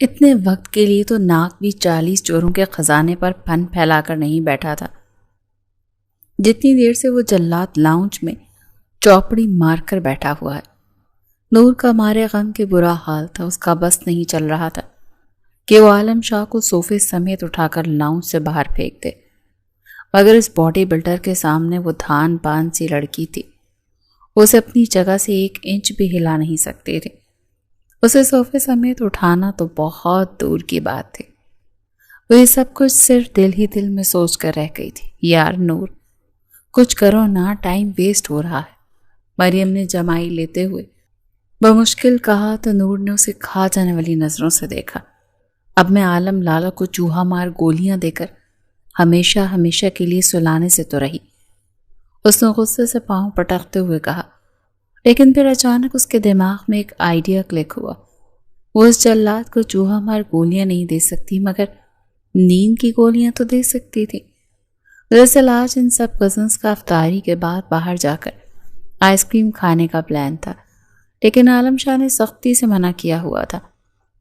اتنے وقت کے لیے تو ناک بھی 40 چوروں کے خزانے پر پن پھیلا کر نہیں بیٹھا تھا جتنی دیر سے وہ جلات لاؤنج میں چوپڑی مار کر بیٹھا ہوا ہے۔ نور کا مارے غم کے برا حال تھا، اس کا بس نہیں چل رہا تھا کہ وہ عالم شاہ کو صوفے سمیت اٹھا کر لاؤنج سے باہر پھینک دے، مگر اس باڈی بلڈر کے سامنے وہ دھان پان سی لڑکی تھی، وہ اسے اپنی جگہ سے 1 انچ بھی ہلا نہیں سکتے تھے۔ اسے صوفے سمیت اٹھانا تو بہت دور کی بات تھی۔ وہ یہ سب کچھ صرف دل ہی دل میں سوچ کر رہ گئی تھی، یار نور کچھ کرو نا، ٹائم ویسٹ ہو رہا ہے، مریم نے جمائی لیتے ہوئے بمشکل کہا تو نور نے اسے کھا جانے والی نظروں سے دیکھا۔ اب میں عالم لالا کو چوہا مار گولیاں دے کر ہمیشہ ہمیشہ کے لیے سلانے سے تو رہی، اس نے غصے سے پاؤں پٹکتے ہوئے کہا، لیکن پھر اچانک اس کے دماغ میں ایک آئیڈیا کلک ہوا۔ وہ اس جلاد کو چوہا مار گولیاں نہیں دے سکتی مگر نیند کی گولیاں تو دے سکتی تھی۔ دراصل آج ان سب کزنس کا افطاری کے بعد باہر جا کر آئس کریم کھانے کا پلان تھا، لیکن عالم شاہ نے سختی سے منع کیا ہوا تھا۔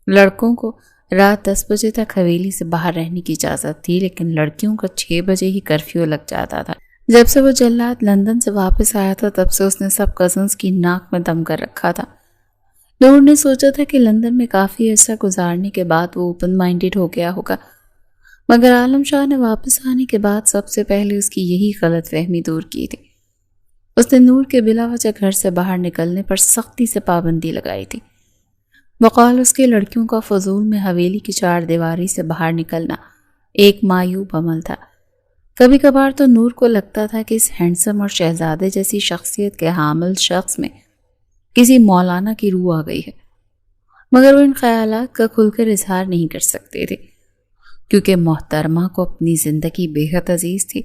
لڑکوں کو رات 10 بجے تک حویلی سے باہر رہنے کی اجازت تھی، لیکن لڑکیوں کا 6 بجے ہی کرفیو لگ جاتا تھا۔ جب سے وہ جلاد لندن سے واپس آیا تھا تب سے اس نے سب کزنس کی ناک میں دم کر رکھا تھا۔ نور نے سوچا تھا کہ لندن میں کافی عرصہ گزارنے کے بعد وہ اوپن مائنڈڈ ہو گیا ہوگا، مگر عالم شاہ نے واپس آنے کے بعد سب سے پہلے اس کی یہی غلط فہمی دور کی تھی۔ اس نے نور کے بلا وجہ گھر سے باہر نکلنے پر سختی سے پابندی لگائی تھی۔ بقول اس کے لڑکیوں کا فضول میں حویلی کی 4 دیواری سے باہر نکلنا ایک معیوب عمل تھا۔ کبھی کبھار تو نور کو لگتا تھا کہ اس ہینڈسم اور شہزادے جیسی شخصیت کے حامل شخص میں کسی مولانا کی روح آ گئی ہے، مگر وہ ان خیالات کا کھل کر اظہار نہیں کر سکتے تھے کیونکہ محترمہ کو اپنی زندگی بے حد عزیز تھی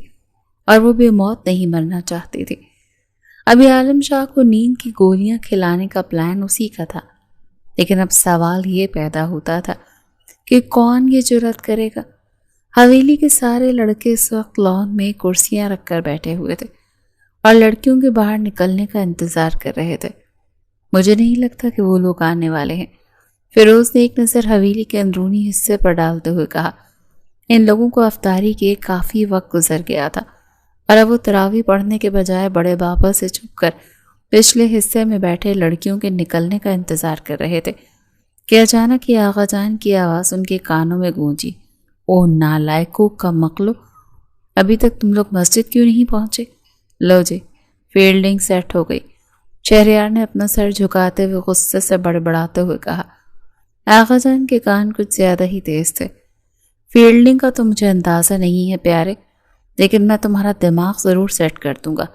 اور وہ بے موت نہیں مرنا چاہتی تھی۔ ابھی عالم شاہ کو نیند کی گولیاں کھلانے کا پلان اسی کا تھا، لیکن اب سوال یہ پیدا ہوتا تھا کہ کون یہ جرأت کرے گا۔ حویلی کے سارے لڑکے اس وقت لان میں کرسیاں رکھ کر بیٹھے ہوئے تھے اور لڑکیوں کے باہر نکلنے کا انتظار کر رہے تھے۔ مجھے نہیں لگتا کہ وہ لوگ آنے والے ہیں، فیروز نے ایک نظر حویلی کے اندرونی حصے پر ڈالتے ہوئے کہا۔ ان لوگوں کو افطاری کے کافی وقت گزر گیا تھا اور اب وہ تراویح پڑھنے کے بجائے بڑے بابا سے چھپ کر پچھلے حصے میں بیٹھے لڑکیوں کے نکلنے کا انتظار کر رہے تھے کہ اچانک یہ آغا جان کی آواز ان کے کانوں میں گونجی، او نالائکوں کا مقلو، ابھی تک تم لوگ مسجد کیوں نہیں پہنچے؟ لو جی فیلڈنگ سیٹ ہو گئی، شہریار نے اپنا سر جھکاتے ہوئے غصے سے بڑبڑاتے ہوئے کہا۔ آغا جان کے کان کچھ زیادہ ہی تیز تھے۔ فیلڈنگ کا تو مجھے اندازہ نہیں ہے پیارے، لیکن میں تمہارا دماغ ضرور سیٹ کر دوں گا۔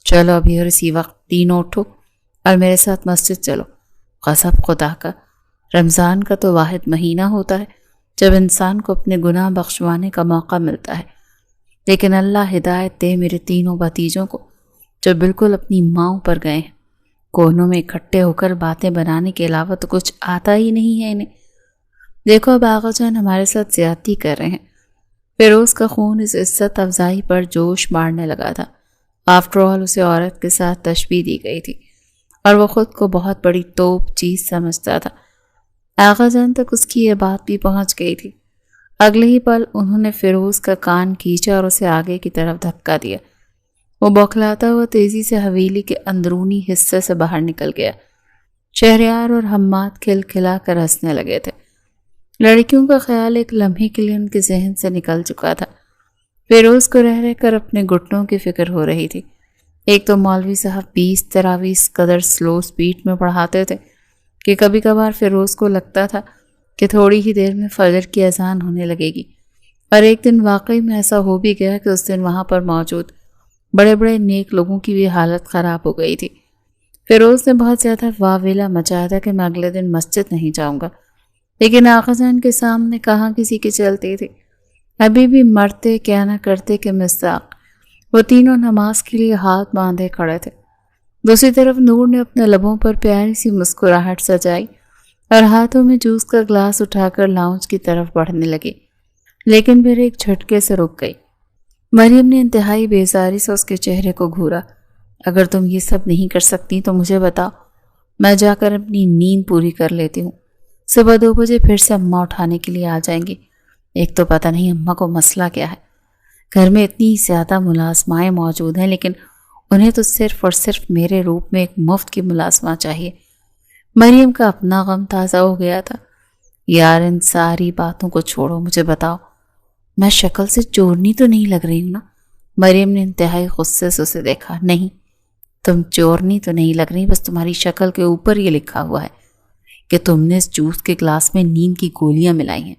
چلو ابھی اور اسی وقت تینوں اٹھو اور میرے ساتھ مسجد چلو۔ قسم خدا کا، رمضان کا تو واحد مہینہ ہوتا ہے جب انسان کو اپنے گناہ بخشوانے کا موقع ملتا ہے، لیکن اللہ ہدایت دے میرے تینوں بھتیجوں کو جو بالکل اپنی ماؤں پر گئے ہیں، کونوں میں اکٹھے ہو کر باتیں بنانے کے علاوہ تو کچھ آتا ہی نہیں ہے انہیں۔ دیکھو اب آغا جان ہمارے ساتھ زیادتی کر رہے ہیں۔ فیروز کا خون اس عزت افزائی پر جوش مارنے لگا تھا۔ آفٹر آل اسے عورت کے ساتھ تشبیہ دی گئی تھی اور وہ خود کو بہت بڑی توپ چیز سمجھتا تھا۔ آغا جان تک اس کی یہ بات بھی پہنچ گئی تھی۔ اگلے ہی پل انہوں نے فیروز کا کان کھینچا اور اسے آگے کی طرف دھکا دیا۔ وہ بوکھلاتا ہوا تیزی سے حویلی کے اندرونی حصے سے باہر نکل گیا۔ شہریار اور حماد کھل کھلا کر ہنسنے لگے تھے۔ لڑکیوں کا خیال ایک لمحے کے لیے ان کے ذہن سے نکل چکا تھا۔ فیروز کو رہ رہ کر اپنے گھٹنوں کی فکر ہو رہی تھی۔ ایک تو مولوی صاحب 20 تراویح اس قدر سلو سپیڈ میں پڑھاتے تھے کہ کبھی کبھار فیروز کو لگتا تھا کہ تھوڑی ہی دیر میں فجر کی اذان ہونے لگے گی، اور ایک دن واقعی میں ایسا ہو بھی گیا کہ اس دن وہاں پر موجود بڑے بڑے نیک لوگوں کی بھی حالت خراب ہو گئی تھی۔ فیروز نے بہت زیادہ واویلا مچایا تھا کہ میں اگلے دن مسجد نہیں جاؤں گا، لیکن آغا جان کے سامنے کہاں کسی کی چلتی تھی۔ ابھی بھی مرتے کیا نہ کرتے کہ مصداق، وہ تینوں نماز کے لیے ہاتھ باندھے کھڑے تھے۔ دوسری طرف نور نے اپنے لبوں پر پیاری سی مسکراہٹ سجائی اور ہاتھوں میں جوس کا گلاس اٹھا کر لاؤنج کی طرف بڑھنے لگی، لیکن پھر ایک جھٹکے سے رک گئی۔ مریم نے انتہائی بیزاری سے اس کے چہرے کو گھورا۔ اگر تم یہ سب نہیں کر سکتی تو مجھے بتاؤ، میں جا کر اپنی نیند پوری کر لیتی ہوں۔ صبح 2 بجے پھر سے اماں اٹھانے کے لیے آ جائیں گی۔ ایک تو پتہ نہیں اماں کو مسئلہ کیا ہے، گھر میں اتنی زیادہ ملازمائیں موجود ہیں لیکن انہیں تو صرف اور صرف میرے روپ میں ایک مفت کی ملازمہ چاہیے۔ مریم کا اپنا غم تازہ ہو گیا تھا۔ یار ان ساری باتوں کو چھوڑو، مجھے بتاؤ میں شکل سے چورنی تو نہیں لگ رہی ہوں نا؟ مریم نے انتہائی غصے سے اسے دیکھا۔ نہیں، تم چورنی تو نہیں لگ رہی، بس تمہاری شکل کے اوپر یہ لکھا ہوا ہے کہ تم نے اس جوس کے گلاس میں نیند کی گولیاں ملائی ہیں۔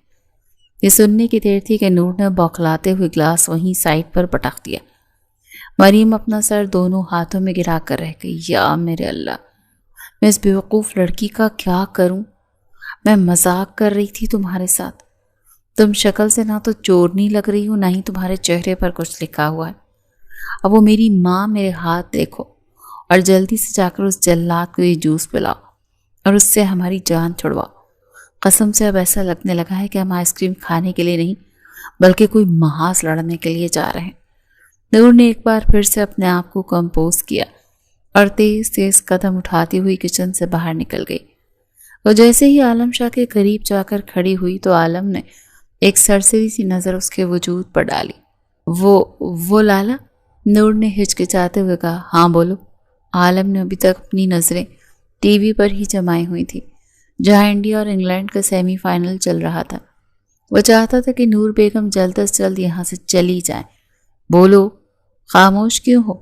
یہ سننے کی دیر تھی کہ نور نے بوکھلاتے ہوئے گلاس وہیں سائڈ پر پٹک دیا۔ مریم اپنا سر دونوں ہاتھوں میں گرا کر رہ گئی۔ یا میرے اللہ، میں اس بیوقوف لڑکی کا کیا کروں؟ میں مذاق کر رہی تھی تمہارے ساتھ۔ تم شکل سے نہ تو چورنی لگ رہی ہو، نہ ہی تمہارے چہرے پر کچھ لکھا ہوا ہے۔ اب وہ میری ماں، میرے ہاتھ دیکھو اور جلدی سے جا کر اس جلاد کو یہ جوس پلاؤ اور اس سے ہماری جان چھڑواؤ۔ قسم سے اب ایسا لگنے لگا ہے کہ ہم آئس کریم کھانے کے لیے نہیں بلکہ کوئی محاذ لڑنے کے لیے جا رہے ہیں۔ نور نے ایک بار پھر سے اپنے آپ کو کمپوز کیا اور تیز تیز قدم اٹھاتی ہوئی کچن سے باہر نکل گئی۔ وہ جیسے ہی عالم شاہ کے قریب جا کر کھڑی ہوئی تو عالم نے ایک سرسری سی نظر اس کے وجود پر ڈالی۔ وہ لالا؟ نور نے ہچکچاتے ہوئے کہا۔ ہاں بولو۔ عالم نے ابھی تک اپنی نظریں ٹی وی پر ہی جمائی ہوئی تھی جہاں انڈیا اور انگلینڈ کا سیمی فائنل چل رہا تھا۔ وہ چاہتا تھا کہ نور بیگم جلد از جلد یہاں سے چلی جائیں۔ بولو، خاموش کیوں ہو؟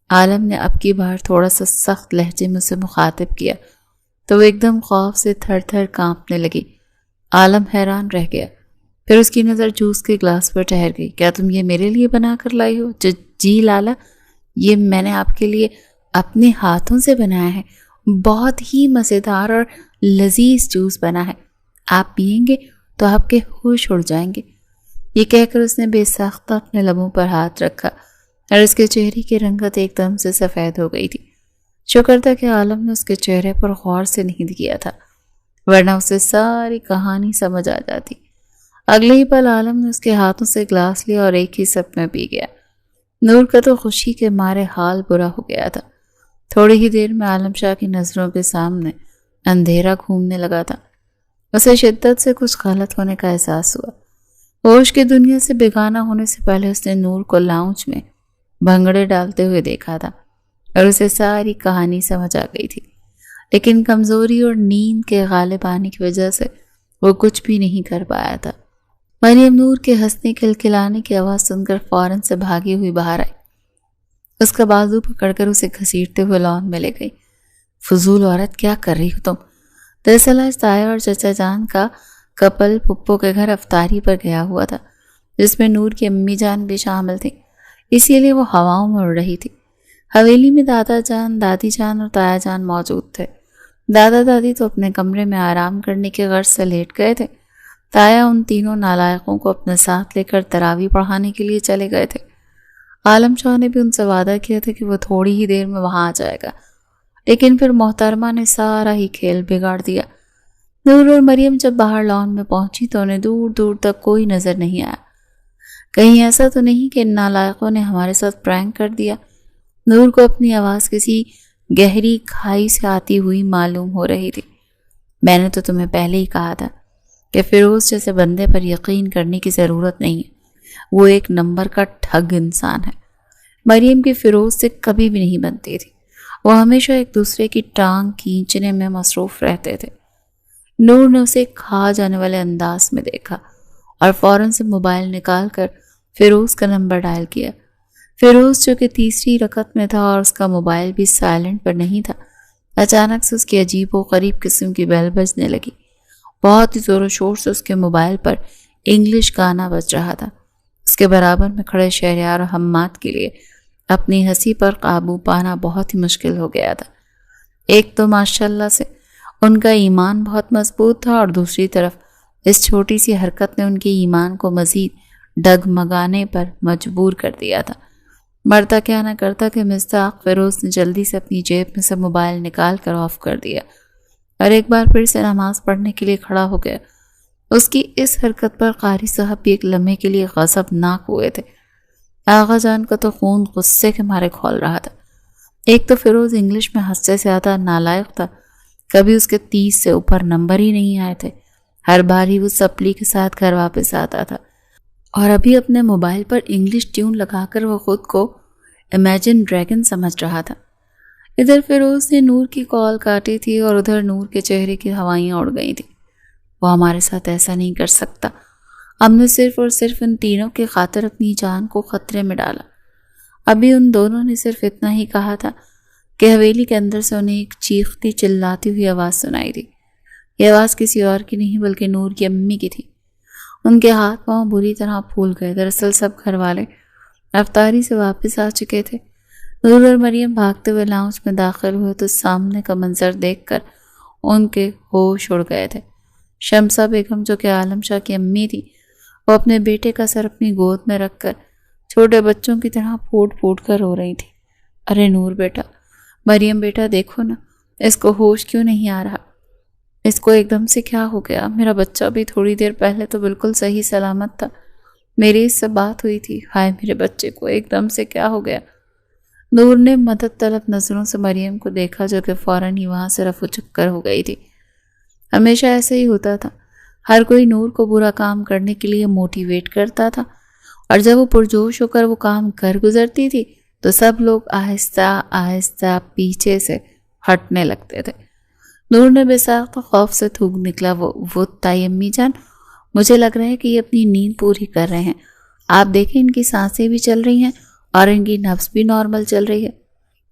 عالم نے اب کی بار تھوڑا سا سخت لہجے میں اسے مخاطب کیا تو وہ ایک دم خوف سے تھر تھر کانپنے لگی۔ عالم حیران رہ گیا، پھر اس کی نظر جوس کے گلاس پر ٹھہر گئی۔ کیا تم یہ میرے لیے بنا کر لائی ہو؟ جی لالا، یہ میں نے آپ کے لیے اپنے ہاتھوں سے بنایا ہے، بہت ہی مزیدار اور لذیذ جوس بنا ہے، آپ پئیں گے تو آپ کے ہوش اڑ جائیں گے۔ یہ کہہ کر اس نے بے ساختہ اپنے لبوں پر ہاتھ رکھا اور اس کے چہرے کی رنگت ایک دم سے سفید ہو گئی تھی۔ شکر تھا کہ عالم نے اس کے چہرے پر غور سے نہیں کیا تھا، ورنہ اسے ساری کہانی سمجھ آ جاتی۔ اگلے ہی پل عالم نے اس کے ہاتھوں سے گلاس لیا اور ایک ہی سپ میں پی گیا۔ نور کا تو خوشی کے مارے حال برا ہو گیا تھا۔ تھوڑی ہی دیر میں عالم شاہ کی نظروں کے سامنے اندھیرا گھومنے لگا تھا۔ اسے شدت سے کچھ غلط ہونے کا احساس ہوا۔ ہوش کی دنیا سے بیگانہ ہونے سے پہلے اس نے نور کو لاؤنج میں بھنگڑے ڈالتے ہوئے دیکھا تھا اور اسے ساری کہانی سمجھ آ گئی تھی، لیکن کمزوری اور نیند کے غالب آنے کی وجہ سے وہ کچھ بھی نہیں کر پایا تھا۔ مریم نور کے ہنسنے کھلکھلانے کی آواز سن کر فوراً سے بھاگی ہوئی باہر آئی۔ اس کا بازو پکڑ کر اسے گھسیٹتے ہوئے لان میں لے گئی۔ فضول عورت، کیا کر رہی ہو تم؟ دراصل آج تایا اور چچا جان کا کپل پھپھو کے گھر افطاری پر گیا ہوا تھا، جس میں نور کی امی جان بھی شامل تھی، اسی لیے وہ ہواؤں میں اڑ رہی تھی۔ حویلی میں دادا جان، دادی جان اور تایا جان موجود تھے۔ دادا دادی تو اپنے کمرے میں آرام کرنے کے غرض سے لیٹ گئے تھے۔ تایا ان تینوں نالائقوں کو اپنے ساتھ لے کر تراویح پڑھانے کے لیے چلے گئے تھے۔ عالم شاہ نے بھی ان سے وعدہ کیا تھا کہ وہ تھوڑی ہی دیر میں وہاں آ جائے گا، لیکن پھر محترمہ نے سارا ہی کھیل بگاڑ دیا۔ نور اور مریم جب باہر لان میں پہنچی تو انہیں دور دور تک کوئی نظر نہیں آیا۔ کہیں ایسا تو نہیں کہ ان نالائقوں نے ہمارے ساتھ پرینک کر دیا؟ نور کو اپنی آواز کسی گہری کھائی سے آتی ہوئی معلوم ہو رہی تھی۔ میں نے تو تمہیں پہلے ہی کہا تھا کہ فیروز جیسے بندے پر یقین کرنے کی ضرورت نہیں ہے، وہ ایک نمبر کا ٹھگ انسان ہے۔ مریم کی فیروز سے کبھی بھی نہیں بنتی تھی، وہ ہمیشہ ایک دوسرے کی ٹانگ کھینچنے میں مصروف رہتے تھے۔ نور نے اسے کھا جانے والے انداز میں دیکھا اور فوراً سے موبائل نکال کر فیروز کا نمبر ڈائل کیا۔ فیروز جو کہ تیسری رکعت میں تھا اور اس کا موبائل بھی سائلنٹ پر نہیں تھا، اچانک سے اس کی عجیب و غریب قسم کی بیل بجنے لگی۔ بہت ہی زور و شور سے اس کے موبائل پر انگلش گانا بج رہا تھا۔ اس کے برابر میں کھڑے شہریار و حماد کے لیے اپنی ہنسی پر قابو پانا بہت ہی مشکل ہو گیا تھا۔ ایک تو ماشاءاللہ سے ان کا ایمان بہت مضبوط تھا اور دوسری طرف اس چھوٹی سی حرکت نے ان کے ایمان کو مزید ڈگمگانے پر مجبور کر دیا تھا۔ مرتا کیا نہ کرتا کہ مصداق فیروز نے جلدی سے اپنی جیب میں سے موبائل نکال کر آف کر دیا اور ایک بار پھر سے نماز پڑھنے کے لیے کھڑا ہو گیا۔ اس کی اس حرکت پر قاری صاحب بھی ایک لمحے کے لیے غضبناک ہوئے تھے۔ آغا جان کا تو خون غصے کے مارے کھول رہا تھا۔ ایک تو فیروز انگلش میں حد سے زیادہ نالائق تھا، کبھی اس کے 30 سے اوپر نمبر ہی نہیں آئے تھے۔ ہر بار ہی وہ سپلی کے ساتھ گھر واپس آتا تھا، اور ابھی اپنے موبائل پر انگلش ٹیون لگا کر وہ خود کو امیجن ڈریگن سمجھ رہا تھا۔ ادھر فیروز نے نور کی کال کاٹی تھی اور ادھر نور کے چہرے کی ہوائیاں اڑ گئی تھیں۔ وہ ہمارے ساتھ ایسا نہیں کر سکتا، ہم نے صرف اور صرف ان تینوں کی خاطر اپنی جان کو خطرے میں ڈالا۔ ابھی ان دونوں نے صرف اتنا ہی کہا تھا کہ حویلی کے اندر سے انہیں ایک چیختی چلاتی ہوئی آواز سنائی دی۔ یہ آواز کسی اور کی نہیں بلکہ نور کی امی کی تھی۔ ان کے ہاتھ پاؤں بری طرح پھول گئے۔ دراصل سب گھر والے افطاری سے واپس آ چکے تھے۔ نور اور مریم بھاگتے ہوئے لاؤنج میں داخل ہوئے تو سامنے کا منظر دیکھ کر ان کے ہوش اڑ گئے تھے۔ شمسہ بیگم جو کہ عالم شاہ کی امی تھی، وہ اپنے بیٹے کا سر اپنی گود میں رکھ کر چھوٹے بچوں کی طرح پھوٹ پھوٹ کر رو رہی تھی۔ ارے نور بیٹا، مریم بیٹا، دیکھو نا، اس کو ہوش کیوں نہیں آ رہا؟ اس کو ایک دم سے کیا ہو گیا؟ میرا بچہ بھی تھوڑی دیر پہلے تو بالکل صحیح سلامت تھا، میری اس سے بات ہوئی تھی، ہائے میرے بچے کو ایک دم سے کیا ہو گیا؟ نور نے مدد طلب نظروں سے مریم کو دیکھا جو کہ فوراً ہی وہاں سے رفو چکر ہو گئی تھی۔ ہمیشہ ایسے ہی ہوتا تھا، ہر کوئی نور کو برا کام کرنے کے لیے موٹیویٹ کرتا تھا، اور جب وہ پرجوش ہو کر وہ کام کر گزرتی تھی تو سب لوگ آہستہ آہستہ پیچھے سے ہٹنے لگتے تھے۔ نور نے بے ساختہ خوف سے تھوک نکلا، وہ تائی امی جان، مجھے لگ رہا ہے کہ یہ اپنی نیند پوری کر رہے ہیں، آپ دیکھیں ان کی سانسیں بھی چل رہی ہیں اور ان کی نبض بھی نارمل چل رہی ہے۔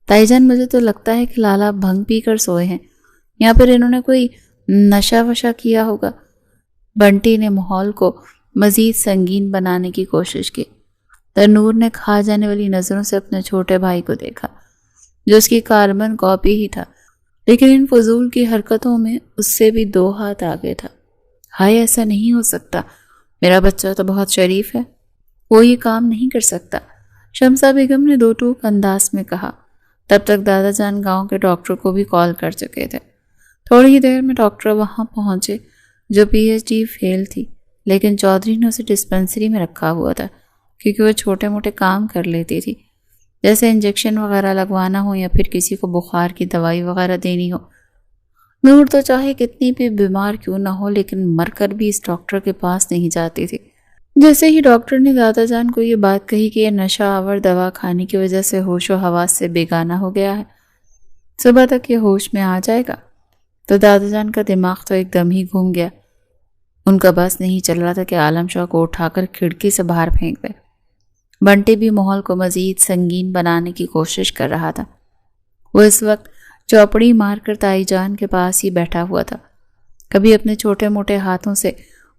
تائی جان مجھے تو لگتا ہے کہ لالا بھنگ پی کر سوئے ہیں، یا پھر انہوں نے کوئی نشہ وشا کیا ہوگا۔ بنٹی نے ماحول کو مزید سنگین بنانے کی کوشش کی۔ نور نے کھا جانے والی نظروں سے اپنے چھوٹے بھائی کو دیکھا جو اس کی کاربن کاپی ہی تھا، لیکن ان فضول کی حرکتوں میں اس سے بھی 2 ہاتھ آگے تھا۔ ہائے ایسا نہیں ہو سکتا، میرا بچہ تو بہت شریف ہے، وہ یہ کام نہیں کر سکتا، شمسہ بیگم نے 2 ٹوک انداز میں کہا۔ تب تک دادا جان گاؤں کے ڈاکٹر کو بھی کال کر چکے تھے۔ تھوڑی ہی دیر میں ڈاکٹر وہاں پہنچے جو پی ایچ ڈی فیل تھی، لیکن چودھری نے اسے ڈسپنسری میں رکھا ہوا تھا کیونکہ وہ چھوٹے موٹے کام کر لیتی تھی، جیسے انجیکشن وغیرہ لگوانا ہو یا پھر کسی کو بخار کی دوائی وغیرہ دینی ہو۔ نور تو چاہے کتنی بھی بیمار کیوں نہ ہو لیکن مر کر بھی اس ڈاکٹر کے پاس نہیں جاتی تھی۔ جیسے ہی ڈاکٹر نے دادا جان کو یہ بات کہی کہ یہ نشہ آور دوا کھانے کی وجہ سے ہوش و حواس سے بیگانہ ہو گیا ہے، صبح تک یہ ہوش میں آ جائے گا، تو دادا جان کا دماغ تو ایک دم ہی گھوم گیا۔ ان کا بس نہیں چل رہا تھا کہ عالم شاہ کو اٹھا کر کھڑکی سے باہر پھینک دے۔ بنٹی بھی ماحول کو مزید سنگین بنانے کی کوشش کر رہا تھا۔ وہ اس وقت چوپڑی مار کر تائی جان کے پاس ہی بیٹھا ہوا تھا، کبھی اپنے چھوٹے موٹے ہاتھوں سے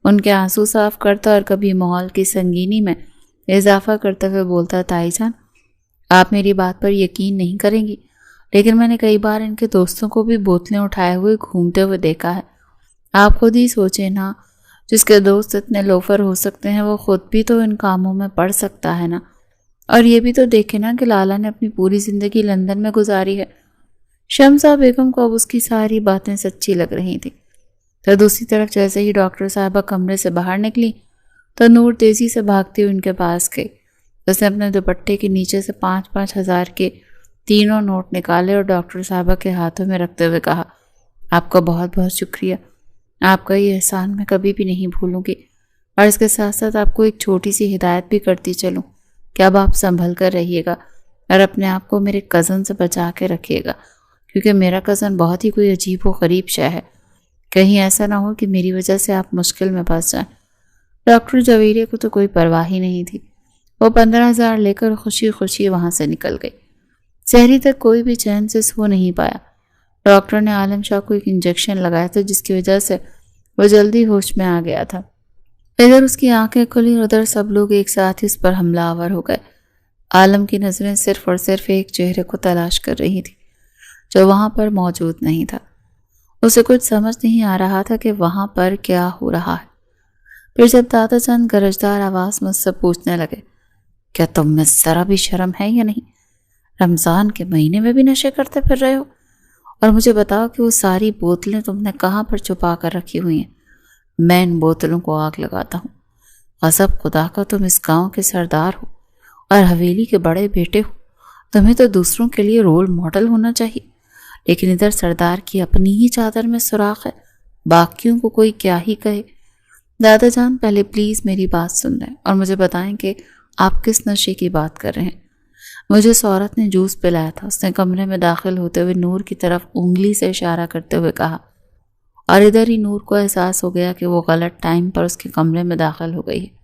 ان کے آنسو صاف کرتا اور کبھی ماحول کی سنگینی میں اضافہ کرتے ہوئے بولتا، تائی جان آپ میری بات پر یقین نہیں کریں گی، لیکن میں نے کئی بار ان کے دوستوں کو بھی بوتلیں اٹھائے ہوئے گھومتے ہوئے دیکھا ہے۔ آپ خود ہی سوچیں نا، جس کے دوست اتنے لوفر ہو سکتے ہیں وہ خود بھی تو ان کاموں میں پڑ سکتا ہے نا۔ اور یہ بھی تو دیکھیں نا کہ لالا نے اپنی پوری زندگی لندن میں گزاری ہے۔ شمسہ بیگم کو اب اس کی ساری باتیں سچی لگ رہی تھیں۔ تو دوسری طرف جیسے ہی ڈاکٹر صاحبہ کمرے سے باہر نکلی تو نور تیزی سے بھاگتی ہوئی ان کے پاس گئی۔ اس نے اپنے دوپٹے کے نیچے سے 5-5 ہزار کے 3 نوٹ نکالے اور ڈاکٹر صاحبہ کے ہاتھوں میں رکھتے ہوئے کہا، آپ کا بہت بہت شکریہ، آپ کا یہ احسان میں کبھی بھی نہیں بھولوں گی، اور اس کے ساتھ ساتھ آپ کو ایک چھوٹی سی ہدایت بھی کرتی چلوں کہ اب آپ سنبھل کر رہیے گا اور اپنے آپ کو میرے کزن سے بچا کے رکھیے گا، کیونکہ میرا کزن بہت ہی کوئی عجیب و غریب شے ہے، کہیں ایسا نہ ہو کہ میری وجہ سے آپ مشکل میں پھنس جائیں۔ ڈاکٹر جویریہ کو تو کوئی پرواہ ہی نہیں تھی، وہ 15,000 لے کر خوشی خوشی وہاں سے نکل گئی۔ سحری تک کوئی بھی چین سے سو نہیں پایا۔ ڈاکٹر نے عالم شاہ کو ایک انجیکشن لگایا تھا جس کی وجہ سے وہ جلدی ہوش میں آ گیا تھا۔ ادھر اس کی آنکھیں کھلی اور ادھر سب لوگ ایک ساتھ اس پر حملہ آور ہو گئے۔ عالم کی نظریں صرف اور صرف ایک چہرے کو تلاش کر رہی تھی جو وہاں پر موجود نہیں تھا۔ اسے کچھ سمجھ نہیں آ رہا تھا کہ وہاں پر کیا ہو رہا ہے۔ پھر جب دادا چند گرجدار آواز مجھ سے پوچھنے لگے، کیا تم میں ذرا بھی شرم ہے یا نہیں؟ رمضان کے مہینے میں بھی نشے کرتے پھر رہے ہو؟ اور مجھے بتاؤ کہ وہ ساری بوتلیں تم نے کہاں پر چھپا کر رکھی ہوئی ہیں؟ میں ان بوتلوں کو آگ لگاتا ہوں۔ غضب خدا کا، تم اس گاؤں کے سردار ہو اور حویلی کے بڑے بیٹے ہو، تمہیں تو دوسروں کے لیے رول ماڈل ہونا چاہیے، لیکن ادھر سردار کی اپنی ہی چادر میں سوراخ ہے، باقیوں کو کوئی کیا ہی کہے۔ دادا جان پہلے پلیز میری بات سن لیں اور مجھے بتائیں کہ آپ کس نشے کی بات کر رہے ہیں۔ مجھے اس عورت نے جوس پلایا تھا، اس نے کمرے میں داخل ہوتے ہوئے نور کی طرف انگلی سے اشارہ کرتے ہوئے کہا، اور ادھر ہی نور کو احساس ہو گیا کہ وہ غلط ٹائم پر اس کے کمرے میں داخل ہو گئی ہے۔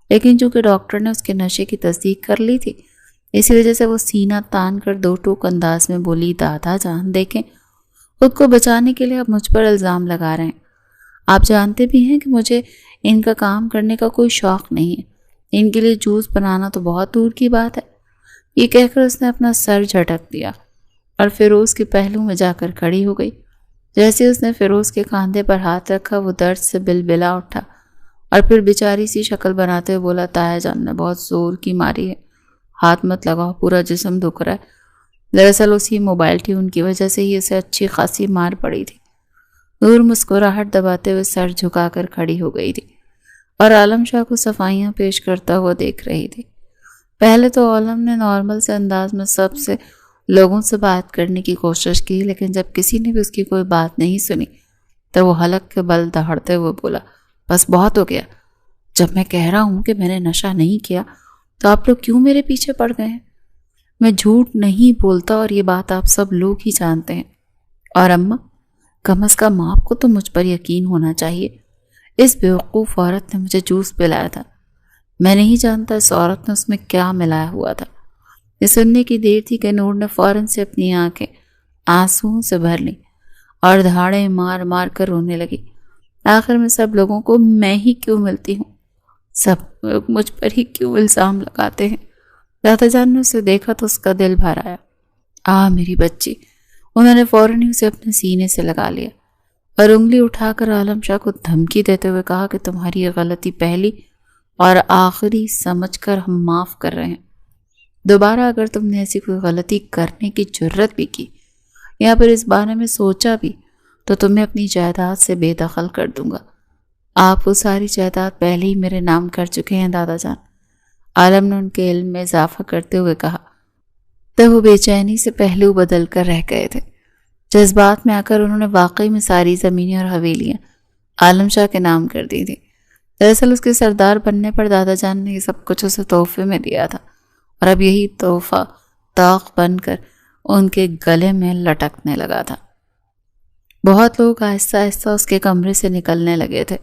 لیکن چونکہ ڈاکٹر نے اس کے نشے کی تصدیق کر لی تھی، اسی وجہ سے وہ سینہ تان کر دو ٹوک انداز میں بولی، دادا جان دیکھیں، خود کو بچانے کے لیے اب مجھ پر الزام لگا رہے ہیں۔ آپ جانتے بھی ہیں کہ مجھے ان کا کام کرنے کا کوئی شوق نہیں ہے، ان کے لیے جوس بنانا تو بہت دور کی بات ہے۔ یہ کہہ کر اس نے اپنا سر جھٹک دیا اور فیروز کے پہلو میں جا کر کھڑی ہو گئی۔ جیسے اس نے فیروز کے کاندھے پر ہاتھ رکھا، وہ درد سے بلبلا اٹھا اور پھر بیچاری سی شکل بناتے ہوئے بولا، تایا جان نے بہت زور کی ماری ہے، ہاتھ مت لگاؤ، پورا جسم دکھ رہا ہے۔ دراصل اسی موبائل ٹیون کی وجہ سے ہی اسے اچھی خاصی مار پڑی تھی۔ نور مسکراہٹ دباتے ہوئے سر جھکا کر کھڑی ہو گئی تھی اور عالم شاہ کو صفائیاں پیش کرتا ہوا دیکھ رہی تھی۔ پہلے تو عالم نے نارمل سے انداز میں سب سے لوگوں سے بات کرنے کی کوشش کی، لیکن جب کسی نے بھی اس کی کوئی بات نہیں سنی تو وہ حلق کے بل دہڑتے ہوئے بولا، بس بہت ہو گیا، جب میں کہہ رہا ہوں کہ میں نے نشہ نہیں کیا تو آپ لوگ کیوں میرے پیچھے پڑ گئے ہیں؟ میں جھوٹ نہیں بولتا اور یہ بات آپ سب لوگ ہی جانتے ہیں۔ اور اماں، کم از کم آپ کو تو مجھ پر یقین ہونا چاہیے، اس بیوقوف عورت نے مجھے جوس پلایا تھا، میں نہیں جانتا اس عورت نے اس میں کیا ملایا ہوا تھا۔ یہ سننے کی دیر تھی کہ نور نے فوراً سے اپنی آنکھیں آنسوؤں سے بھر لیں اور دھاڑیں مار مار کر رونے لگی۔ آخر میں سب لوگوں کو میں ہی کیوں ملتی ہوں؟ سب لوگ مجھ پر ہی کیوں الزام لگاتے ہیں؟ دادا جان نے اسے دیکھا تو اس کا دل بھر آیا۔ میری بچی، انہوں نے فوراً ہی اسے اپنے سینے سے لگا لیا اور انگلی اٹھا کر عالم شاہ کو دھمکی دیتے ہوئے کہا کہ تمہاری یہ غلطی پہلی اور آخری سمجھ کر ہم معاف کر رہے ہیں۔ دوبارہ اگر تم نے ایسی کوئی غلطی کرنے کی جرت بھی کی یا پھر اس بارے میں سوچا بھی تو تمہیں اپنی جائیداد سے بے دخل کر دوں گا۔ آپ وہ ساری جائیداد پہلے ہی میرے نام کر چکے ہیں دادا جان، عالم نے ان کے علم میں اضافہ کرتے ہوئے کہا۔ تو وہ بے چینی سے پہلو بدل کر رہ گئے تھے۔ جذبات میں آ کر انہوں نے واقعی میں ساری زمینیں اور حویلیاں عالم شاہ کے نام کر دی تھی۔ دراصل اس کے سردار بننے پر دادا جان نے یہ سب کچھ اسے تحفے میں دیا تھا اور اب یہی تحفہ طاق بن کر ان کے گلے میں لٹکنے لگا تھا۔ بہت لوگ آہستہ آہستہ اس کے کمرے سے نکلنے لگے تھے۔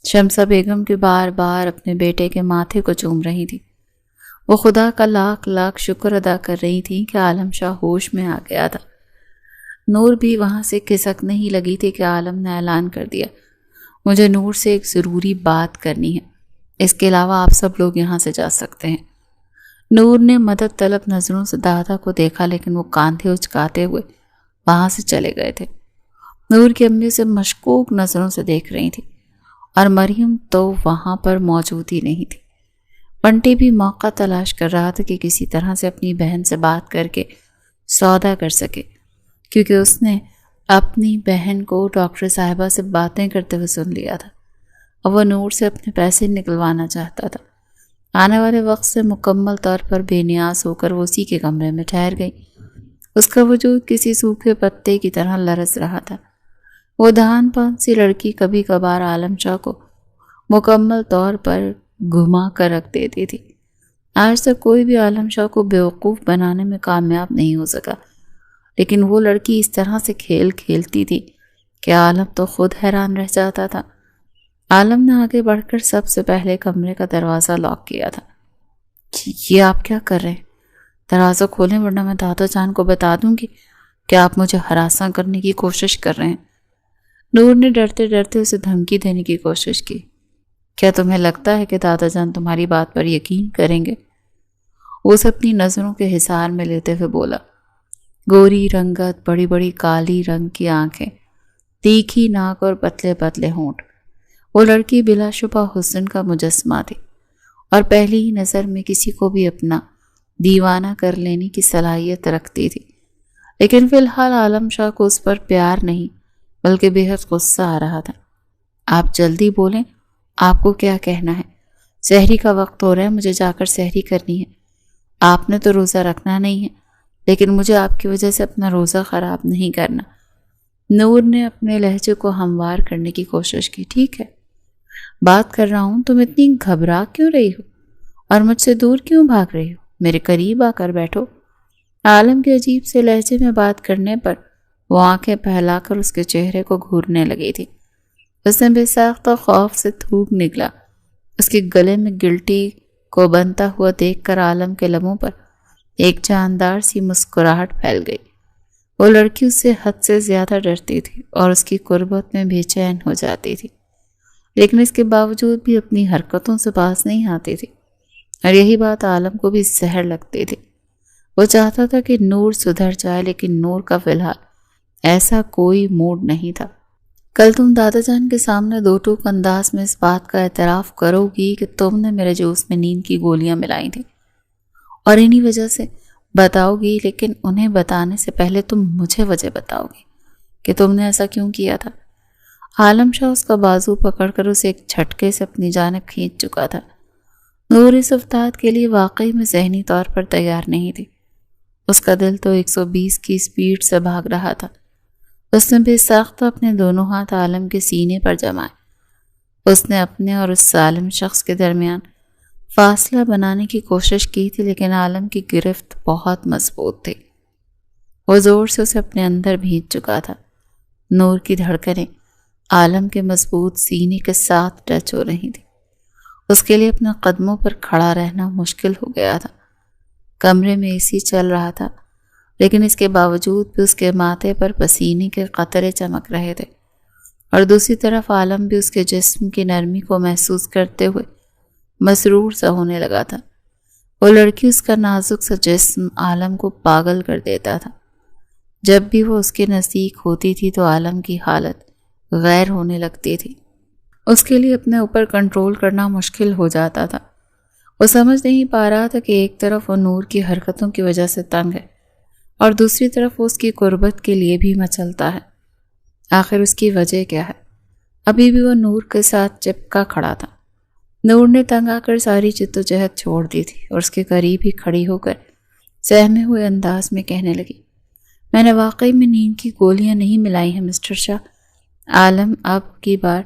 شمسہ بیگم کے بار بار اپنے بیٹے کے ماتھے کو چوم رہی تھی۔ وہ خدا کا لاکھ لاکھ شکر ادا کر رہی تھی کہ عالم شاہ ہوش میں آ گیا تھا۔ نور بھی وہاں سے کھسکنے ہی لگی تھی کہ عالم نے اعلان کر دیا، مجھے نور سے ایک ضروری بات کرنی ہے، اس کے علاوہ آپ سب لوگ یہاں سے جا سکتے ہیں۔ نور نے مدد طلب نظروں سے دادا کو دیکھا، لیکن وہ کاندھے اچکاتے ہوئے وہاں سے چلے گئے تھے۔ نور کی امی اسے مشکوک نظروں سے دیکھ رہی تھی اور مریم تو وہاں پر موجود ہی نہیں تھی۔ بنٹی بھی موقع تلاش کر رہا تھا کہ کسی طرح سے اپنی بہن سے بات کر کے سودا کر سکے، کیونکہ اس نے اپنی بہن کو ڈاکٹر صاحبہ سے باتیں کرتے ہوئے سن لیا تھا اور وہ نور سے اپنے پیسے نکلوانا چاہتا تھا۔ آنے والے وقت سے مکمل طور پر بے نیاز ہو کر وہ اسی کے کمرے میں ٹھہر گئی۔ اس کا وجود کسی سوکھے پتے کی طرح لرز رہا تھا۔ وہ دھان پان سی لڑکی کبھی کبھار عالم شاہ کو مکمل طور پر گھما کر رکھ دیتی تھی۔ آج تک کوئی بھی عالم شاہ کو بیوقوف بنانے میں کامیاب نہیں ہو سکا، لیکن وہ لڑکی اس طرح سے کھیل کھیلتی تھی کہ عالم تو خود حیران رہ جاتا تھا۔ عالم نے آگے بڑھ کر سب سے پہلے کمرے کا دروازہ لاک کیا تھا۔ یہ آپ کیا کر رہے ہیں؟ دروازہ کھولیں ورنہ میں دادا جان کو بتا دوں گی کہ آپ مجھے ہراساں کرنے کی کوشش کر رہے ہیں۔ نور نے ڈرتے ڈرتے اسے دھمکی دینے کی کوشش کی۔ کیا تمہیں لگتا ہے کہ دادا جان تمہاری بات پر یقین کریں گے؟ وہ اسے اپنی نظروں کے حصار میں لیتے ہوئے بولا۔ گوری رنگت، بڑی بڑی کالی رنگ کی آنکھیں، تیکھی ناک اور پتلے پتلے ہونٹ، وہ لڑکی بلا شبہ حسن کا مجسمہ تھی اور پہلی ہی نظر میں کسی کو بھی اپنا دیوانہ کر لینے کی صلاحیت رکھتی تھی۔ لیکن فی الحال عالم شاہ کو اس پر پیار نہیں بلکہ بے حد غصہ آ رہا تھا۔ آپ جلدی بولیں، آپ کو کیا کہنا ہے؟ سحری کا وقت ہو رہا ہے، مجھے جا کر سحری کرنی ہے۔ آپ نے تو روزہ رکھنا نہیں ہے، لیکن مجھے آپ کی وجہ سے اپنا روزہ خراب نہیں کرنا۔ نور نے اپنے لہجے کو ہموار کرنے کی کوشش کی۔ ٹھیک ہے، بات کر رہا ہوں، تم اتنی گھبرا کیوں رہی ہو اور مجھ سے دور کیوں بھاگ رہی ہو؟ میرے قریب آ کر بیٹھو۔ عالم کے عجیب سے لہجے میں بات کرنے پر وہ آنکھیں پھیلا کر اس کے چہرے کو گھورنے لگی تھی۔ اس نے بے ساختہ خوف سے تھوک نکلا۔ اس کے گلے میں گلٹی کو بنتا ہوا دیکھ کر عالم کے لبوں پر ایک جاندار سی مسکراہٹ پھیل گئی۔ وہ لڑکی اس سے حد سے زیادہ ڈرتی تھی اور اس کی قربت میں بے چین ہو جاتی تھی، لیکن اس کے باوجود بھی اپنی حرکتوں سے باز نہیں آتی تھی، اور یہی بات عالم کو بھی زہر لگتی تھی۔ وہ چاہتا تھا کہ نور سدھر جائے، لیکن نور کا فی الحال ایسا کوئی موڈ نہیں تھا۔ کل تم دادا جان کے سامنے دو ٹوک انداز میں اس بات کا اعتراف کرو گی کہ تم نے میرے جوس میں نیند کی گولیاں ملائی تھیں اور انہی وجہ سے بتاؤ گی، لیکن انہیں بتانے سے پہلے تم مجھے وجہ بتاؤ گی کہ تم نے ایسا کیوں کیا تھا۔ عالم شاہ اس کا بازو پکڑ کر اسے ایک جھٹکے سے اپنی جانب کھینچ چکا تھا۔ نور اس افتاد کے لیے واقعی میں ذہنی طور پر تیار نہیں تھی۔ اس کا دل تو 120 کی سپیڈ سے بھاگ رہا تھا۔ اس نے بے ساختہ اپنے دونوں ہاتھ عالم کے سینے پر جمائے۔ اس نے اپنے اور اس ظالم شخص کے درمیان فاصلہ بنانے کی کوشش کی تھی، لیکن عالم کی گرفت بہت مضبوط تھی۔ وہ زور سے اسے اپنے اندر بھینچ چکا تھا۔ نور کی دھڑکنیں عالم کے مضبوط سینے کے ساتھ ٹچ ہو رہی تھی۔ اس کے لیے اپنے قدموں پر کھڑا رہنا مشکل ہو گیا تھا۔ کمرے میں اے سی چل رہا تھا، لیکن اس کے باوجود بھی اس کے ماتھے پر پسینے کے قطرے چمک رہے تھے، اور دوسری طرف عالم بھی اس کے جسم کی نرمی کو محسوس کرتے ہوئے مسرور سا ہونے لگا تھا۔ وہ لڑکی، اس کا نازک سا جسم عالم کو پاگل کر دیتا تھا۔ جب بھی وہ اس کے نزدیک ہوتی تھی تو عالم کی حالت غیر ہونے لگتی تھی۔ اس کے لیے اپنے اوپر کنٹرول کرنا مشکل ہو جاتا تھا۔ وہ سمجھ نہیں پا رہا تھا کہ ایک طرف وہ نور کی حرکتوں کی وجہ سے تنگ ہے اور دوسری طرف وہ اس کی قربت کے لیے بھی مچلتا ہے۔ آخر اس کی وجہ کیا ہے؟ ابھی بھی وہ نور کے ساتھ چپکا کھڑا تھا۔ نور نے تنگ آ کر ساری جدوجہد چھوڑ دی تھی اور اس کے قریب ہی کھڑی ہو کر سہمے ہوئے انداز میں کہنے لگی، میں نے واقعی میں نیند کی گولیاں نہیں ملائی ہیں مسٹر شاہ۔ عالم اب کی بار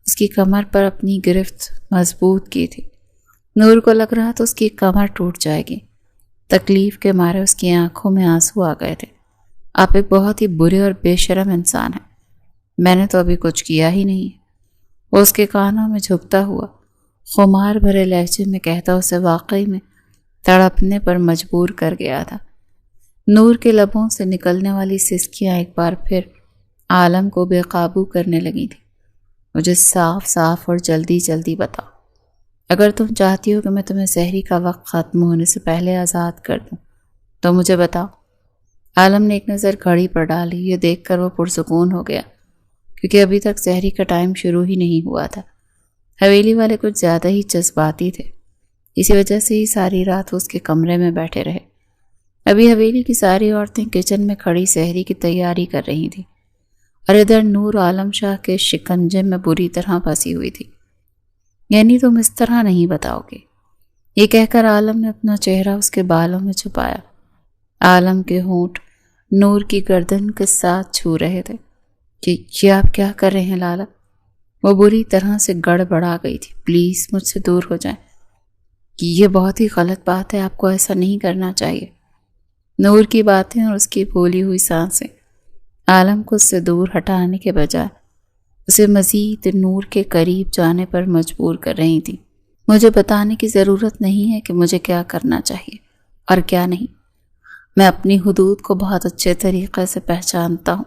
اس کی کمر پر اپنی گرفت مضبوط کی تھی۔ نور کو لگ رہا تھا اس کی کمر ٹوٹ جائے گی۔ تکلیف کے مارے اس کی آنکھوں میں آنسو آ گئے تھے۔ آپ ایک بہت ہی برے اور بے شرم انسان ہیں۔ میں نے تو ابھی کچھ کیا ہی نہیں۔ وہ اس کے کانوں میں جھکتا ہوا خمار بھرے لہجے میں کہتا اسے واقعی میں تڑپنے پر مجبور کر گیا تھا۔ نور کے لبوں سے نکلنے والی سسکیاں ایک بار پھر عالم کو بے قابو کرنے لگی تھی۔ مجھے صاف صاف اور جلدی جلدی بتاؤ، اگر تم چاہتی ہو کہ میں تمہیں سحری کا وقت ختم ہونے سے پہلے آزاد کر دوں تو مجھے بتاؤ۔ عالم نے ایک نظر گھڑی پر ڈالی۔ یہ دیکھ کر وہ پرسکون ہو گیا، کیونکہ ابھی تک سحری کا ٹائم شروع ہی نہیں ہوا تھا۔ حویلی والے کچھ زیادہ ہی جذباتی تھے، اسی وجہ سے ہی ساری رات وہ اس کے کمرے میں بیٹھے رہے۔ ابھی حویلی کی ساری عورتیں کچن میں کھڑی سحری کی تیاری کر رہی تھیں، اور ادھر نور عالم شاہ کے شکنجے میں بری طرح پھنسی ہوئی تھی۔ یعنی تم اس طرح نہیں بتاؤ گے؟ یہ کہہ کر عالم نے اپنا چہرہ اس کے بالوں میں چھپایا۔ عالم کے ہونٹ نور کی گردن کے ساتھ چھو رہے تھے۔ کہ یہ آپ کیا کر رہے ہیں لالا؟ وہ بری طرح سے گڑبڑا گئی تھی۔ پلیز مجھ سے دور ہو جائیں، کہ یہ بہت ہی غلط بات ہے، آپ کو ایسا نہیں کرنا چاہیے۔ نور کی باتیں اور اس کی بھولی ہوئی سانسیں عالم کو اس سے دور ہٹانے کے بجائے اسے مزید نور کے قریب جانے پر مجبور کر رہی تھی۔ مجھے بتانے کی ضرورت نہیں ہے کہ مجھے کیا کرنا چاہیے اور کیا نہیں۔ میں اپنی حدود کو بہت اچھے طریقے سے پہچانتا ہوں۔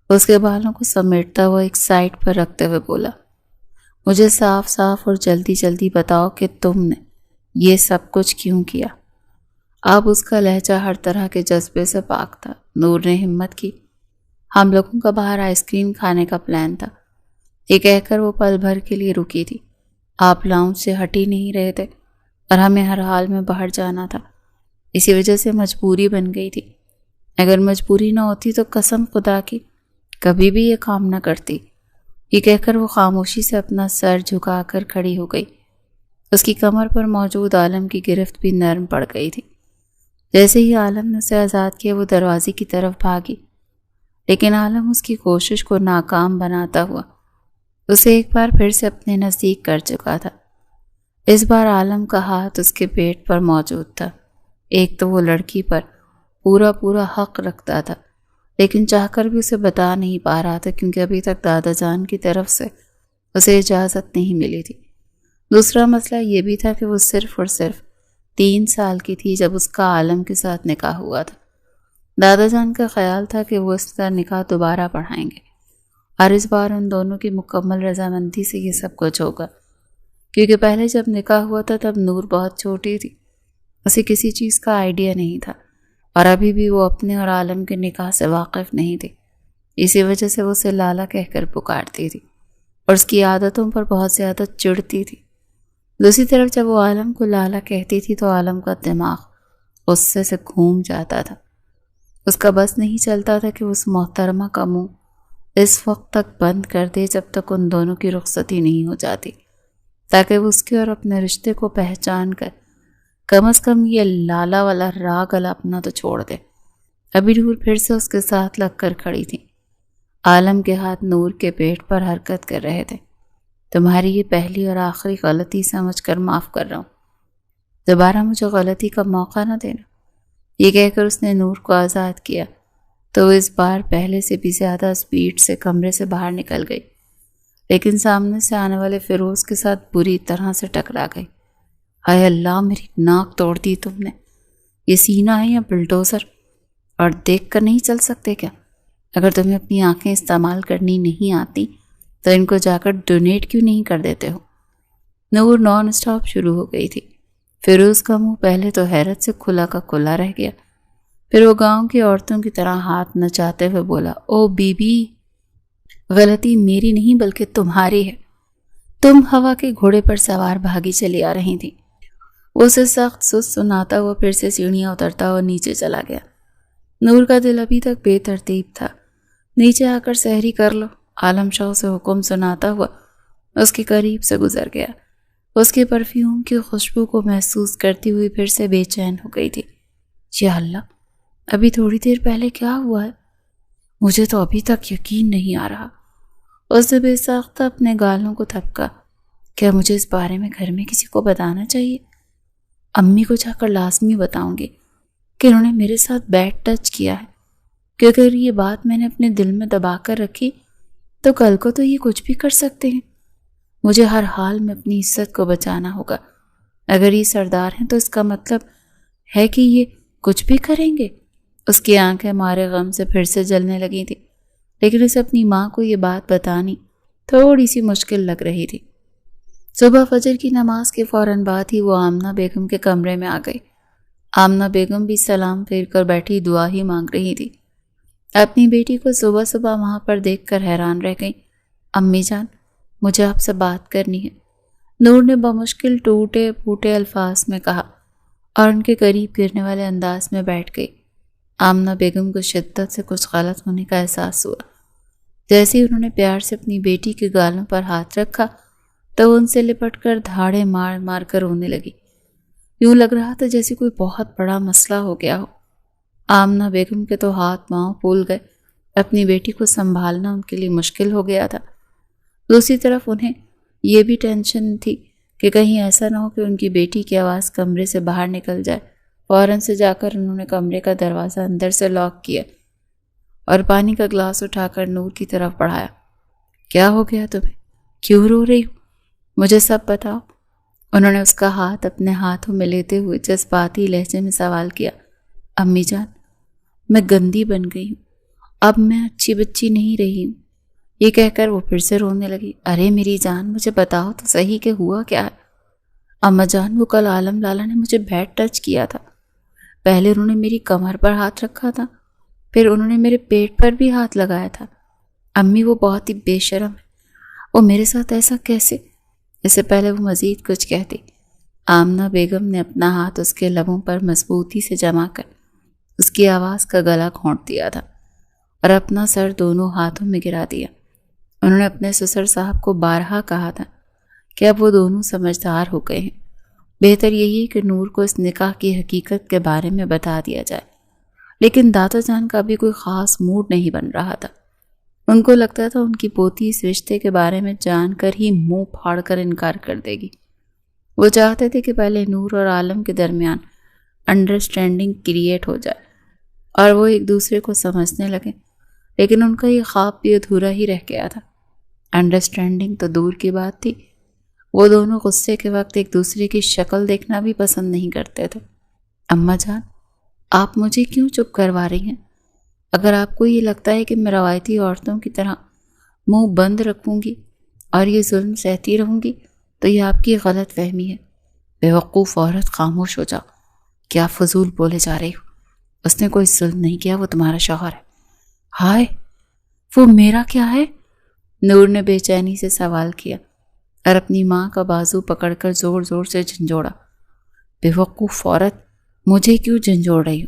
اس کے بالوں کو سمیٹتا ہوا ایک سائڈ پر رکھتے ہوئے بولا، مجھے صاف صاف اور جلدی جلدی بتاؤ کہ تم نے یہ سب کچھ کیوں کیا۔ اب اس کا لہجہ ہر طرح کے جذبے سے پاک تھا۔ نور نے ہمت کی، ہم لوگوں کا باہر آئس کریم کھانے کا پلان تھا۔ یہ کہہ کر وہ پل بھر کے لیے رکی تھی۔ آپ لاؤنج سے ہٹ ہی نہیں رہے تھے اور ہمیں ہر حال میں باہر جانا تھا، اسی وجہ سے مجبوری بن گئی تھی۔ اگر مجبوری نہ ہوتی تو قسم خدا کی کبھی بھی یہ کام نہ کرتی۔ یہ کہہ کر وہ خاموشی سے اپنا سر جھکا کر کھڑی ہو گئی۔ اس کی کمر پر موجود عالم کی گرفت بھی نرم پڑ گئی تھی۔ جیسے ہی عالم نے اسے آزاد کیا وہ دروازے کی طرف بھاگی، لیکن عالم اس کی کوشش کو ناکام بناتا ہوا اسے ایک بار پھر سے اپنے نزدیک کر چکا تھا۔ اس بار عالم کا ہاتھ اس کے پیٹ پر موجود تھا۔ ایک تو وہ لڑکی پر پورا حق رکھتا تھا، لیکن چاہ کر بھی اسے بتا نہیں پا رہا تھا کیونکہ ابھی تک دادا جان کی طرف سے اسے اجازت نہیں ملی تھی۔ دوسرا مسئلہ یہ بھی تھا کہ وہ صرف اور صرف 3 سال کی تھی جب اس کا عالم کے ساتھ نکاح ہوا تھا۔ دادا جان کا خیال تھا کہ وہ اس کا نکاح دوبارہ پڑھائیں گے اور اس بار ان دونوں کی مکمل رضامندی سے یہ سب کچھ ہوگا، کیونکہ پہلے جب نکاح ہوا تھا تب نور بہت چھوٹی تھی، اسے کسی چیز کا آئیڈیا نہیں تھا اور ابھی بھی وہ اپنے اور عالم کے نکاح سے واقف نہیں تھی۔ اسی وجہ سے وہ اسے لالا کہہ کر پکارتی تھی اور اس کی عادتوں پر بہت زیادہ چڑھتی تھی۔ دوسری طرف جب وہ عالم کو لالا کہتی تھی تو عالم کا دماغ غصے سے گھوم جاتا تھا۔ اس کا بس نہیں چلتا تھا کہ اس محترمہ کا منہ اس وقت تک بند کر دے جب تک ان دونوں کی رخصتی نہیں ہو جاتی، تاکہ وہ اس کے اور اپنے رشتے کو پہچان کر کم از کم یہ لالا والا راگ الاپنا تو چھوڑ دے۔ ابھی نور پھر سے اس کے ساتھ لگ کر کھڑی تھی۔ عالم کے ہاتھ نور کے پیٹ پر حرکت کر رہے تھے۔ تمہاری یہ پہلی اور آخری غلطی سمجھ کر معاف کر رہا ہوں، دوبارہ مجھے غلطی کا موقع نہ دینا۔ یہ کہہ کر اس نے نور کو آزاد کیا تو وہ اس بار پہلے سے بھی زیادہ سپیڈ سے کمرے سے باہر نکل گئی، لیکن سامنے سے آنے والے فیروز کے ساتھ بری طرح سے ٹکرا گئی۔ ہائے اللہ، میری ناک توڑ دی تم نے۔ یہ سینہ ہے یا بلڈوزر؟ اور دیکھ کر نہیں چل سکتے کیا؟ اگر تمہیں اپنی آنکھیں استعمال کرنی نہیں آتی تو ان کو جا کر ڈونیٹ کیوں نہیں کر دیتے ہو؟ نور نان اسٹاپ شروع ہو گئی تھی۔ فیروز کا منہ پہلے تو حیرت سے کھلا کا کھلا رہ گیا، پھر وہ گاؤں کی عورتوں کی طرح ہاتھ نچاتے ہوئے بولا، او بی بی، غلطی میری نہیں بلکہ تمہاری ہے۔ تم ہوا کے گھوڑے پر سوار بھاگی چلی آ رہی تھی۔ وہ اسے سخت سست سناتا ہوا پھر سے سیڑھیاں اترتا ہوا نیچے چلا گیا۔ نور کا دل ابھی تک بے ترتیب تھا۔ نیچے آ کر سحری کر لو، عالم شاہ سے حکم سناتا ہوا اس کے قریب سے گزر گیا۔ اس کے پرفیوم کی خوشبو کو محسوس کرتی ہوئی پھر سے بے چین ہو گئی تھی۔ یا اللہ، ابھی تھوڑی دیر پہلے کیا ہوا ہے؟ مجھے تو ابھی تک یقین نہیں آ رہا۔ اس نے بے ساختہ اپنے گالوں کو تھپکا۔ کیا مجھے اس بارے میں گھر میں کسی کو بتانا چاہیے؟ امی کو جا کر لازمی بتاؤں گی کہ انہوں نے میرے ساتھ بیڈ ٹچ کیا ہے، کہ اگر یہ بات میں نے اپنے دل میں دبا کر رکھی تو کل کو تو یہ کچھ بھی کر سکتے ہیں۔ مجھے ہر حال میں اپنی عزت کو بچانا ہوگا۔ اگر یہ سردار ہیں تو اس کا مطلب ہے کہ یہ کچھ بھی کریں گے۔ اس کی آنکھیں مارے غم سے پھر سے جلنے لگی تھی، لیکن اسے اپنی ماں کو یہ بات بتانی تھوڑی سی مشکل لگ رہی تھی۔ صبح فجر کی نماز کے فوراً بعد ہی وہ آمنہ بیگم کے کمرے میں آ گئی۔ آمنہ بیگم بھی سلام پھیر کر بیٹھی دعا ہی مانگ رہی تھی۔ اپنی بیٹی کو صبح صبح وہاں پر دیکھ کر حیران رہ گئی۔ امی جان، مجھے آپ سے بات کرنی ہے، نور نے بمشکل ٹوٹے پھوٹے الفاظ میں کہا اور ان کے قریب گرنے والے انداز میں بیٹھ گئی۔ آمنہ بیگم کو شدت سے کچھ غلط ہونے کا احساس ہوا۔ جیسے ہی انہوں نے پیار سے اپنی بیٹی کے گالوں پر ہاتھ رکھا تو وہ ان سے لپٹ کر دھاڑے مار مار کر رونے لگی۔ یوں لگ رہا تھا جیسے کوئی بہت بڑا مسئلہ ہو گیا ہو۔ آمنہ بیگم کے تو ہاتھ پاؤں پھول گئے، اپنی بیٹی کو سنبھالنا ان کے لیے مشکل ہو گیا تھا۔ دوسری طرف انہیں یہ بھی ٹینشن تھی کہ کہیں ایسا نہ ہو کہ ان کی بیٹی کی آواز کمرے سے باہر نکل جائے۔ فوراً سے جا کر انہوں نے کمرے کا دروازہ اندر سے لاک کیا اور پانی کا گلاس اٹھا کر نور کی طرف بڑھایا۔ کیا ہو گیا تمہیں؟ کیوں رو رہی ہو؟ مجھے سب بتاؤ۔ انہوں نے اس کا ہاتھ اپنے ہاتھوں میں لیتے ہوئے جذباتی لہجے میں سوال کیا۔ امی جان، میں گندی بن گئی ہوں، اب میں اچھی بچی نہیں رہی ہوں۔ یہ کہہ کر وہ پھر سے رونے لگی۔ ارے میری جان، مجھے بتاؤ تو صحیح کہ ہوا کیا ہے؟ اماں جان، وہ کل عالم لالا نے مجھے بیڈ ٹچ کیا تھا۔ پہلے انہوں نے میری کمر پر ہاتھ رکھا تھا، پھر انہوں نے میرے پیٹ پر بھی ہاتھ لگایا تھا۔ امی، وہ بہت ہی بے شرم ہے، وہ میرے ساتھ ایسا کیسے؟ اس سے پہلے وہ مزید کچھ کہتی، آمنہ بیگم نے اپنا ہاتھ اس کے لبوں پر مضبوطی سے جما کر اس کی آواز کا گلا گھونٹ دیا تھا اور اپنا سر دونوں ہاتھوں میں گرا دیا۔ انہوں نے اپنے سسر صاحب کو بارہا کہا تھا کہ اب وہ دونوں سمجھدار ہو گئے ہیں بہتر یہی کہ نور کو اس نکاح کی حقیقت کے بارے میں بتا دیا جائے، لیکن دادا جان کا بھی کوئی خاص موڈ نہیں بن رہا تھا۔ ان کو لگتا تھا ان کی پوتی اس رشتے کے بارے میں جان کر ہی منہ پھاڑ کر انکار کر دے گی۔ وہ چاہتے تھے کہ پہلے نور اور عالم کے درمیان انڈرسٹینڈنگ کریٹ ہو جائے اور وہ ایک دوسرے کو سمجھنے لگے، لیکن ان کا یہ خواب بھی ادھورا ہی رہ گیا تھا۔ انڈرسٹینڈنگ تو دور کی بات تھی، وہ دونوں غصے کے وقت ایک دوسرے کی شکل دیکھنا بھی پسند نہیں کرتے تھے۔ اماں جان، آپ مجھے کیوں چپ کروا رہی ہیں؟ اگر آپ کو یہ لگتا ہے کہ میں روایتی عورتوں کی طرح منہ بند رکھوں گی اور یہ ظلم سہتی رہوں گی تو یہ آپ کی غلط فہمی ہے۔ بے وقوف عورت، خاموش ہو جاؤ، کیا فضول بولے جا رہی ہو؟ اس نے کوئی ظلم نہیں کیا، وہ تمہارا شوہر ہے۔ ہائے، وہ میرا کیا ہے؟ نور نے بے چینی سے سوال کیا اور اپنی ماں کا بازو پکڑ کر زور زور سے جھنجھوڑا۔ بے وقوف عورت، مجھے کیوں جھنجھوڑ رہی ہو؟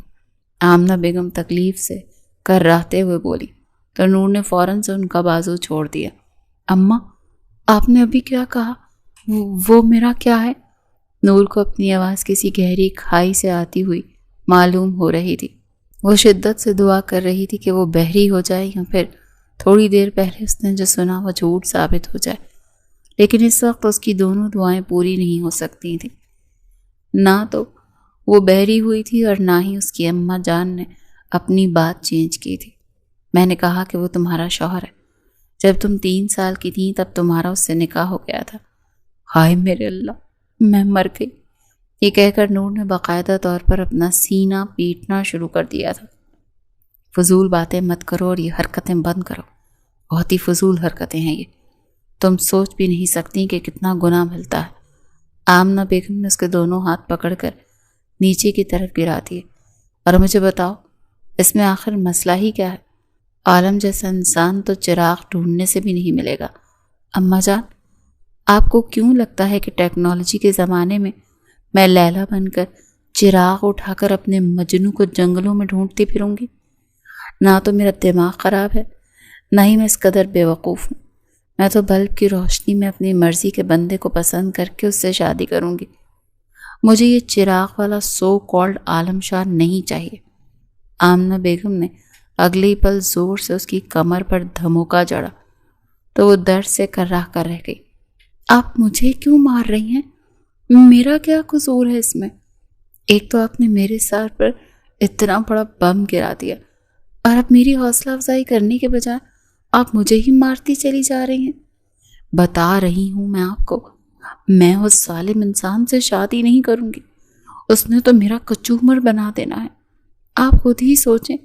آمنہ بیگم تکلیف سے کرراتے ہوئے بولی تو نور نے فوراً سے ان کا بازو چھوڑ دیا۔ اماں، آپ نے ابھی کیا کہا؟ وہ میرا کیا ہے؟ نور کو اپنی آواز کسی گہری کھائی سے آتی ہوئی معلوم ہو رہی تھی۔ وہ شدت سے دعا کر رہی تھی کہ وہ بحری ہو جائے یا پھر تھوڑی دیر پہلے اس نے جو سنا وہ جھوٹ ثابت ہو جائے، لیکن اس وقت اس کی دونوں دعائیں پوری نہیں ہو سکتی تھیں۔ نہ تو وہ بحری ہوئی تھی اور نہ ہی اس کی اماں جان نے اپنی بات چینج کی تھی۔ میں نے کہا کہ وہ تمہارا شوہر ہے۔ جب تم 3 سال کی تھیں تب تمہارا اس سے نکاح ہو گیا تھا۔ ہائے میرے اللہ، میں مر گئی، یہ کہہ کر نور نے باقاعدہ طور پر اپنا سینہ پیٹنا شروع کر دیا تھا۔ فضول باتیں مت کرو اور یہ حرکتیں بند کرو، بہت ہی فضول حرکتیں ہیں یہ، تم سوچ بھی نہیں سکتی کہ کتنا گناہ ملتا ہے۔ آمنہ بیگم نے اس کے دونوں ہاتھ پکڑ کر نیچے کی طرف گرا دیے۔ اور مجھے بتاؤ، اس میں آخر مسئلہ ہی کیا ہے؟ عالم جیسا انسان تو چراغ ڈھونڈنے سے بھی نہیں ملے گا۔ اماں جان، آپ کو کیوں لگتا ہے کہ ٹیکنالوجی کے زمانے میں میں لیلا بن کر چراغ اٹھا کر اپنے مجنو کو جنگلوں میں ڈھونڈتی پھروں گی؟ نہ تو میرا دماغ خراب ہے، نہ ہی میں اس قدر بے وقوف ہوں۔ میں تو بلب کی روشنی میں اپنی مرضی کے بندے کو پسند کر کے اس سے شادی کروں گی۔ مجھے یہ چراغ والا سو کالڈ عالم شاہ نہیں چاہیے۔ آمنہ بیگم نے اگلے ہی پل زور سے اس کی کمر پر دھموکا جڑا تو وہ درد سے کرراہ کر رہ گئی۔ آپ مجھے کیوں مار رہی ہیں؟ میرا کیا قصور ہے اس میں؟ ایک تو آپ نے میرے سر پر اتنا بڑا بم گرا دیا اور اب میری حوصلہ افزائی کرنے کے بجائے آپ مجھے ہی مارتی چلی جا رہی ہیں۔ بتا رہی ہوں میں آپ کو، میں اس ظالم انسان سے شادی نہیں کروں گی، اس نے تو میرا کچومر بنا دینا ہے۔ آپ خود ہی سوچیں،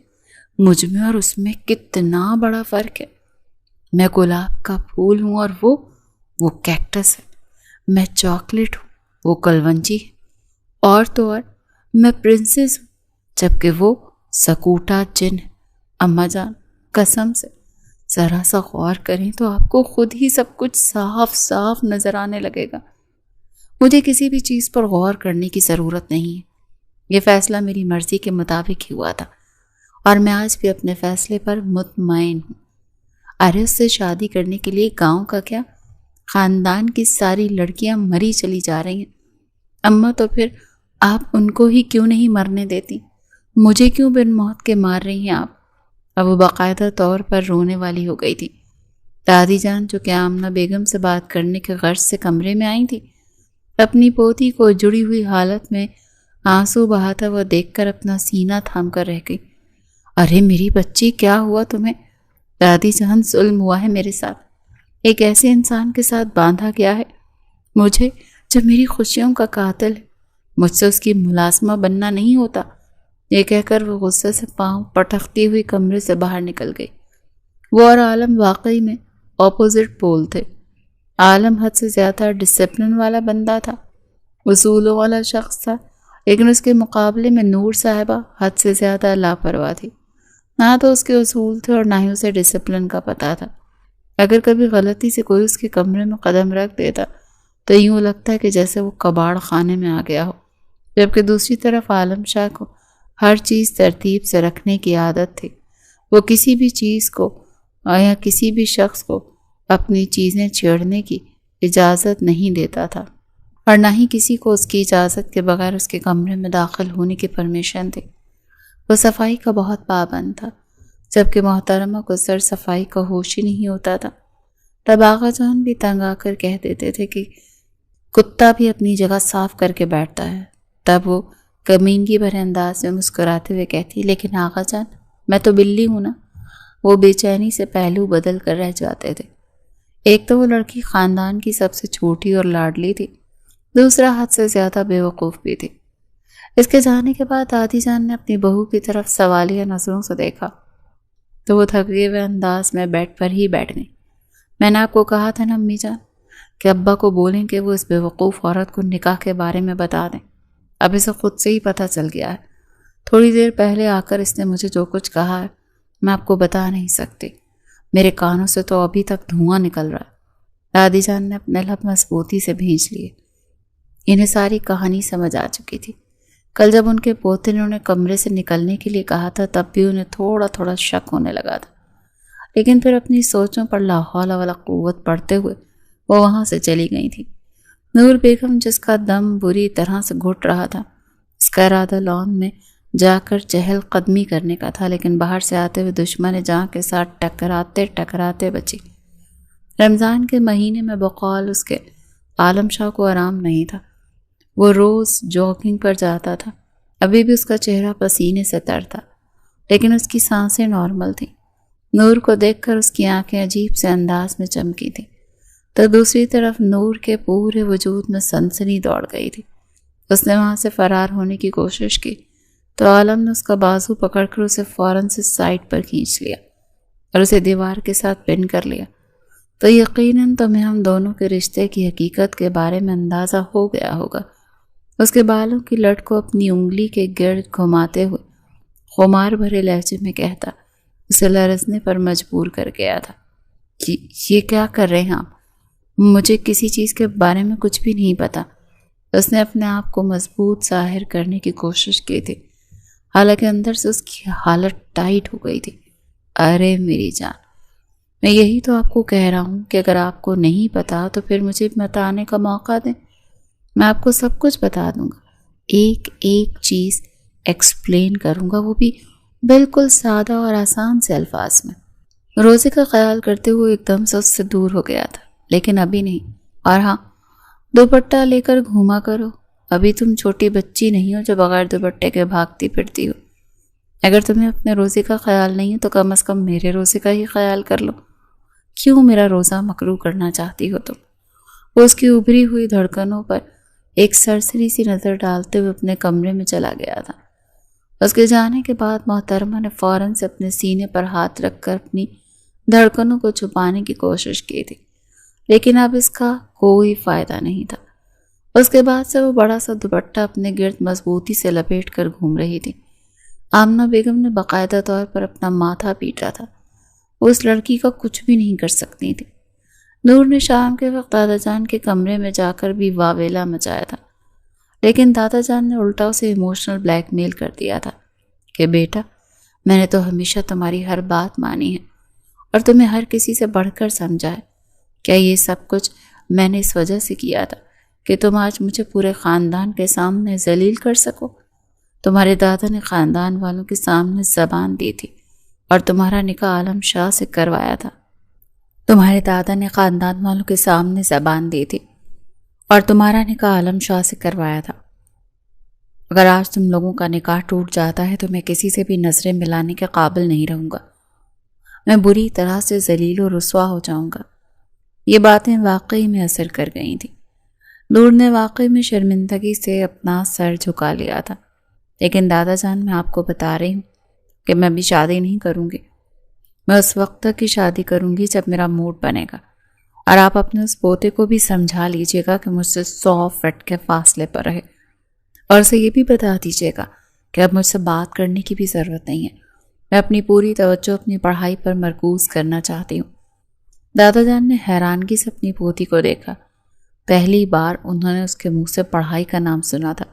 مجھ میں اور اس میں کتنا بڑا فرق ہے۔ میں گلاب کا پھول ہوں اور وہ کیکٹس ہے۔ میں چاکلیٹ ہوں، وہ کلونجی ہے، اور تو اور میں پرنسس ہوں، جبکہ وہ سکوٹا جن ہے۔ اماں جان، قسم سے ذرا سا غور کریں تو آپ کو خود ہی سب کچھ صاف صاف نظر آنے لگے گا۔ مجھے کسی بھی چیز پر غور کرنے کی ضرورت نہیں ہے، یہ فیصلہ میری مرضی کے مطابق ہی ہوا تھا اور میں آج بھی اپنے فیصلے پر مطمئن ہوں۔ ارے اس سے شادی کرنے کے لیے گاؤں کا کیا، خاندان کی ساری لڑکیاں مری چلی جا رہی ہیں۔ اماں تو پھر آپ ان کو ہی کیوں نہیں مرنے دیتی؟ مجھے کیوں بن موت کے مار رہی ہیں آپ؟ اب وہ باقاعدہ طور پر رونے والی ہو گئی تھی۔ دادی جان، جو کہ آمنہ بیگم سے بات کرنے کے غرض سے کمرے میں آئی تھی، اپنی پوتی کو جڑی ہوئی حالت میں آنسو بہاتا ہوا دیکھ کر اپنا سینہ تھام کر رہ گئی۔ ارے میری بچی، کیا ہوا تمہیں؟ دادی جان، ظلم ہوا ہے میرے ساتھ، ایک ایسے انسان کے ساتھ باندھا گیا ہے مجھے جو میری خوشیوں کا قاتل ہے۔ مجھ سے اس کی ملازمہ بننا نہیں ہوتا۔ یہ کہہ کر وہ غصے سے پاؤں پٹکتی ہوئی کمرے سے باہر نکل گئی۔ وہ اور عالم واقعی میں اپوزٹ پول تھے۔ عالم حد سے زیادہ ڈسپلن والا بندہ تھا، اصولوں والا شخص تھا، لیکن اس کے مقابلے میں نور صاحبہ حد سے زیادہ لاپرواہ تھی۔ نہ تو اس کے اصول تھے اور نہ ہی اسے ڈسپلن کا پتہ تھا۔ اگر کبھی غلطی سے کوئی اس کے کمرے میں قدم رکھ دیتا تو یوں لگتا ہے کہ جیسے وہ کباڑ خانے میں آ گیا ہو، جبکہ دوسری طرف عالم شاہ کو ہر چیز ترتیب سے رکھنے کی عادت تھی۔ وہ کسی بھی چیز کو یا کسی بھی شخص کو اپنی چیزیں چھیڑنے کی اجازت نہیں دیتا تھا۔ اور نہ ہی کسی کو اس کی اجازت کے بغیر اس کے کمرے میں داخل ہونے کی پرمیشن تھی۔ وہ صفائی کا بہت پابند تھا، جبکہ محترمہ کو سر صفائی کا ہوش ہی نہیں ہوتا تھا۔ تب آغا جان بھی تنگ آ کر کہہ دیتے تھے کہ کتا بھی اپنی جگہ صاف کر کے بیٹھتا ہے۔ تب وہ کمینگی بھرے انداز میں مسکراتے ہوئے کہتی، لیکن آغا جان میں تو بلی ہوں نا۔ وہ بے چینی سے پہلو بدل کر رہ جاتے تھے۔ ایک تو وہ لڑکی خاندان کی سب سے چھوٹی اور لاڈلی تھی، دوسرا حد سے زیادہ بے وقوف بھی تھی۔ اس کے جانے کے بعد دادی جان نے اپنی بہو کی طرف سوالیہ نظروں سے دیکھا تو وہ تھکے ہوئے انداز میں بیڈ پر ہی بیٹھ گئی۔ میں نے آپ کو کہا تھا نا امی جان کہ ابا کو بولیں کہ وہ اس بے وقوف عورت کو نکاح کے بارے میں بتا دیں۔ اب اسے خود سے ہی پتہ چل گیا ہے۔ تھوڑی دیر پہلے آ کر اس نے مجھے جو کچھ کہا ہے میں آپ کو بتا نہیں سکتی۔ میرے کانوں سے تو ابھی تک دھواں نکل رہا ہے۔ دادی جان نے اپنے لب مضبوطی سے بھینچ لیے۔ انہیں ساری کہانی سمجھ آ چکی تھی۔ کل جب ان کے پوتے نے انہیں کمرے سے نکلنے کے لیے کہا تھا تب بھی انہیں تھوڑا تھوڑا شک ہونے لگا تھا، لیکن پھر اپنی سوچوں پر لا حول ولا قوت پڑھتے ہوئے وہ وہاں سے چلی گئی تھی۔ نور بیگم جس کا دم بری طرح سے گھٹ رہا تھا، اس کا ارادہ لان میں جا کر چہل قدمی کرنے کا تھا، لیکن باہر سے آتے ہوئے دشمن جہاں کے ساتھ ٹکراتے بچی۔ رمضان کے مہینے میں بقول اس کے عالم شاہ کو آرام نہیں تھا۔ وہ روز جاگنگ پر جاتا تھا۔ ابھی بھی اس کا چہرہ پسینے سے تر تھا، لیکن اس کی سانسیں نارمل تھیں۔ نور کو دیکھ کر اس کی آنکھیں عجیب سے انداز میں چمکی تھیں، تو دوسری طرف نور کے پورے وجود میں سنسنی دوڑ گئی تھی۔ اس نے وہاں سے فرار ہونے کی کوشش کی تو عالم نے اس کا بازو پکڑ کر اسے فوراً سے سائڈ پر کھینچ لیا اور اسے دیوار کے ساتھ پن کر لیا۔ تو یقیناً تمہیں ہم دونوں کے رشتے کی حقیقت کے بارے میں اندازہ ہو گیا ہوگا۔ اس کے بالوں کی لٹ کو اپنی انگلی کے گرد گھماتے ہوئے خمار بھرے لہجے میں کہتا، اسے لرزنے پر مجبور کر گیا تھا۔ یہ کیا کر رہے ہیں آپ؟ مجھے کسی چیز کے بارے میں کچھ بھی نہیں پتا۔ اس نے اپنے آپ کو مضبوط ظاہر کرنے کی کوشش کی تھی، حالانکہ اندر سے اس کی حالت ٹائٹ ہو گئی تھی۔ ارے میری جان، میں یہی تو آپ کو کہہ رہا ہوں کہ اگر آپ کو نہیں پتا تو پھر مجھے بتانے کا موقع دیں۔ میں آپ کو سب کچھ بتا دوں گا، ایک ایک چیز ایکسپلین کروں گا، وہ بھی بالکل سادہ اور آسان سے الفاظ میں۔ روزے کا خیال کرتے ہوئے ایک دم سے اس سے دور ہو گیا تھا، لیکن ابھی نہیں۔ اور ہاں، دوپٹہ لے کر گھوما کرو، ابھی تم چھوٹی بچی نہیں ہو جو بغیر دوپٹے کے بھاگتی پھرتی ہو۔ اگر تمہیں اپنے روزے کا خیال نہیں ہے تو کم از کم میرے روزے کا ہی خیال کر لو۔ کیوں میرا روزہ مکروہ کرنا چاہتی ہو تم؟ وہ اس کی ابھری ہوئی دھڑکنوں پر ایک سرسری سی نظر ڈالتے ہوئے اپنے کمرے میں چلا گیا تھا۔ اس کے جانے کے بعد محترمہ نے فوراً سے اپنے سینے پر ہاتھ رکھ کر اپنی دھڑکنوں کو چھپانے کی کوشش کی تھی، لیکن اب اس کا کوئی فائدہ نہیں تھا۔ اس کے بعد سے وہ بڑا سا دوپٹہ اپنے گرد مضبوطی سے لپیٹ کر گھوم رہی تھی۔ آمنہ بیگم نے باقاعدہ طور پر اپنا ماتھا پیٹا تھا۔ وہ اس لڑکی کا کچھ بھی نہیں کر سکتی تھی۔ نور نے شام کے وقت دادا جان کے کمرے میں جا کر بھی واویلا مچایا تھا، لیکن دادا جان نے الٹا اسے ایموشنل بلیک میل کر دیا تھا کہ بیٹا، میں نے تو ہمیشہ تمہاری ہر بات مانی ہے اور تمہیں ہر کسی سے بڑھ کر سمجھا ہے۔ کیا یہ سب کچھ میں نے اس وجہ سے کیا تھا کہ تم آج مجھے پورے خاندان کے سامنے ذلیل کر سکو؟ تمہارے دادا نے خاندان والوں کے سامنے زبان دی تھی اور تمہارا نکاح عالم شاہ سے کروایا تھا۔ تمہارے دادا نے خاندان والوں کے سامنے زبان دی تھی اور تمہارا نکاح عالم شاہ سے کروایا تھا۔ اگر آج تم لوگوں کا نکاح ٹوٹ جاتا ہے تو میں کسی سے بھی نظریں ملانے کے قابل نہیں رہوں گا۔ میں بری طرح سے ذلیل و رسوا ہو جاؤں گا۔ یہ باتیں واقعی میں اثر کر گئی تھیں۔ نور نے واقعی میں شرمندگی سے اپنا سر جھکا لیا تھا، لیکن دادا جان میں آپ کو بتا رہی ہوں کہ میں بھی شادی نہیں کروں گی۔ میں اس وقت تک ہی شادی کروں گی جب میرا موڈ بنے گا، اور آپ اپنے اس پوتے کو بھی سمجھا لیجئے گا کہ مجھ سے 100 فٹ کے فاصلے پر رہے، اور اسے یہ بھی بتا دیجئے گا کہ اب مجھ سے بات کرنے کی بھی ضرورت نہیں ہے۔ میں اپنی پوری توجہ اپنی پڑھائی پر مرکوز کرنا چاہتی ہوں۔ دادا جان نے حیرانگی سے اپنی پوتی کو دیکھا۔ پہلی بار انہوں نے اس کے منہ سے پڑھائی کا نام سنا تھا،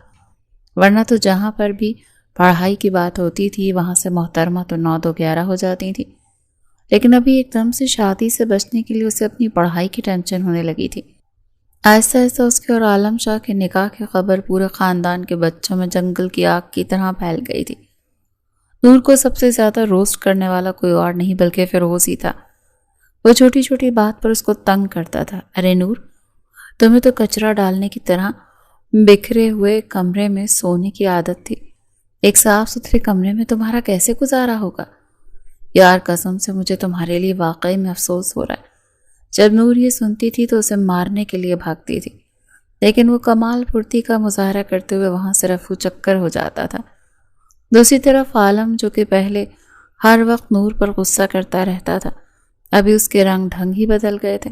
ورنہ تو جہاں پر بھی پڑھائی کی بات ہوتی تھی وہاں سے محترمہ تو 9 2 11 ہو جاتی تھی، لیکن ابھی ایک دم سے شادی سے بچنے کے لیے اسے اپنی پڑھائی کی ٹینشن ہونے لگی تھی۔ آہستہ آہستہ اس کے اور عالم شاہ کے نکاح کی خبر پورے خاندان کے بچوں میں جنگل کی آگ کی طرح پھیل گئی تھی۔ نور کو سب سے زیادہ روسٹ کرنے والا کوئی اور نہیں بلکہ فیروز ہی تھا۔ وہ چھوٹی چھوٹی بات پر اس کو تنگ کرتا تھا۔ ارے نور، تمہیں تو کچرا ڈالنے کی طرح بکھرے ہوئے کمرے میں سونے کی عادت تھی، ایک صاف ستھرے کمرے میں تمہارا کیسے گزارا ہوگا؟ یار قسم سے مجھے تمہارے لیے واقعی میں افسوس ہو رہا ہے۔ جب نور یہ سنتی تھی تو اسے مارنے کے لیے بھاگتی تھی، لیکن وہ کمال پھرتی کا مظاہرہ کرتے ہوئے وہاں سے رفو چکر ہو جاتا تھا۔ دوسری طرف عالم، جو کہ پہلے ہر وقت نور پر غصہ کرتا رہتا تھا، ابھی اس کے رنگ ڈھنگ ہی بدل گئے تھے۔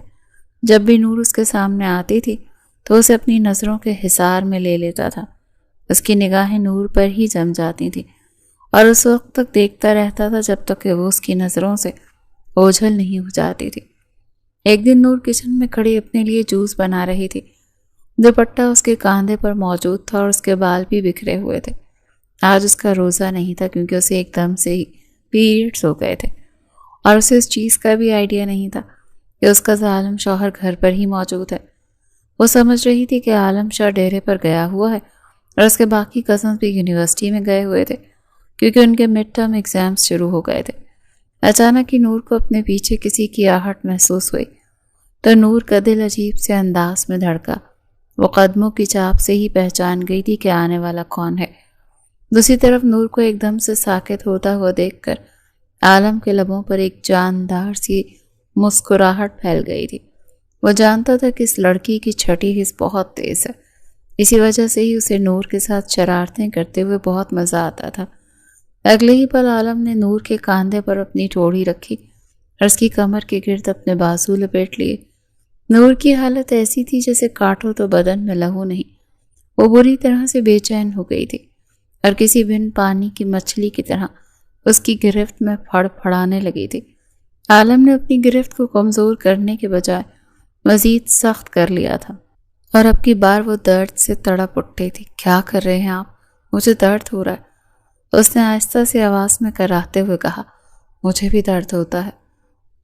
جب بھی نور اس کے سامنے آتی تھی تو اسے اپنی نظروں کے حصار میں لے لیتا تھا۔ اس کی نگاہیں نور پر ہی جم جاتی تھیں اور اس وقت تک دیکھتا رہتا تھا جب تک کہ وہ اس کی نظروں سے اوجھل نہیں ہو جاتی تھی۔ ایک دن نور کچن میں کھڑی اپنے لیے جوس بنا رہی تھی۔ دوپٹہ اس کے کاندھے پر موجود تھا اور اس کے بال بھی بکھرے ہوئے تھے۔ آج اس کا روزہ نہیں تھا کیونکہ اسے ایک دم سے ہی پیریڈز ہو گئے تھے، اور اسے اس چیز کا بھی آئیڈیا نہیں تھا کہ اس کا ظالم شوہر گھر پر ہی موجود ہے۔ وہ سمجھ رہی تھی کہ عالم شاہ ڈیرے پر گیا ہوا ہے اور اس کے باقی کزنز بھی یونیورسٹی میں گئے ہوئے تھے کیونکہ ان کے مڈ ٹرم ایگزامز شروع ہو گئے تھے۔ اچانک ہی نور کو اپنے پیچھے کسی کی آہٹ محسوس ہوئی تو نور کا دل عجیب سے انداز میں دھڑکا۔ وہ قدموں کی چاپ سے ہی پہچان گئی تھی کہ آنے والا کون ہے۔ دوسری طرف نور کو ایک دم سے ساکت ہوتا ہوا دیکھ کر عالم کے لبوں پر ایک جاندار سی مسکراہٹ پھیل گئی تھی۔ وہ جانتا تھا کہ اس لڑکی کی چھٹی حس بہت تیز ہے، اسی وجہ سے ہی اسے نور کے ساتھ شرارتیں کرتے ہوئے بہت مزہ آتا تھا۔ اگلے ہی پل عالم نے نور کے کاندھے پر اپنی ٹھوڑی رکھی اور اس کی کمر کے گرد اپنے بازو لپیٹ لیے۔ نور کی حالت ایسی تھی جیسے کاٹو تو بدن میں لہو نہیں۔ وہ بری طرح سے بے چین ہو گئی تھی اور کسی بن پانی کی مچھلی کی طرح اس کی گرفت میں پھڑ پھڑانے لگی تھی۔ عالم نے اپنی گرفت کو کمزور کرنے کے بجائے مزید سخت کر لیا تھا اور اب کی بار وہ درد سے تڑپ اٹھتی تھی۔ کیا کر رہے ہیں آپ؟ مجھے درد ہو رہا ہے، اس نے آہستہ سی آواز میں کراہتے ہوئے کہا۔ مجھے بھی درد ہوتا ہے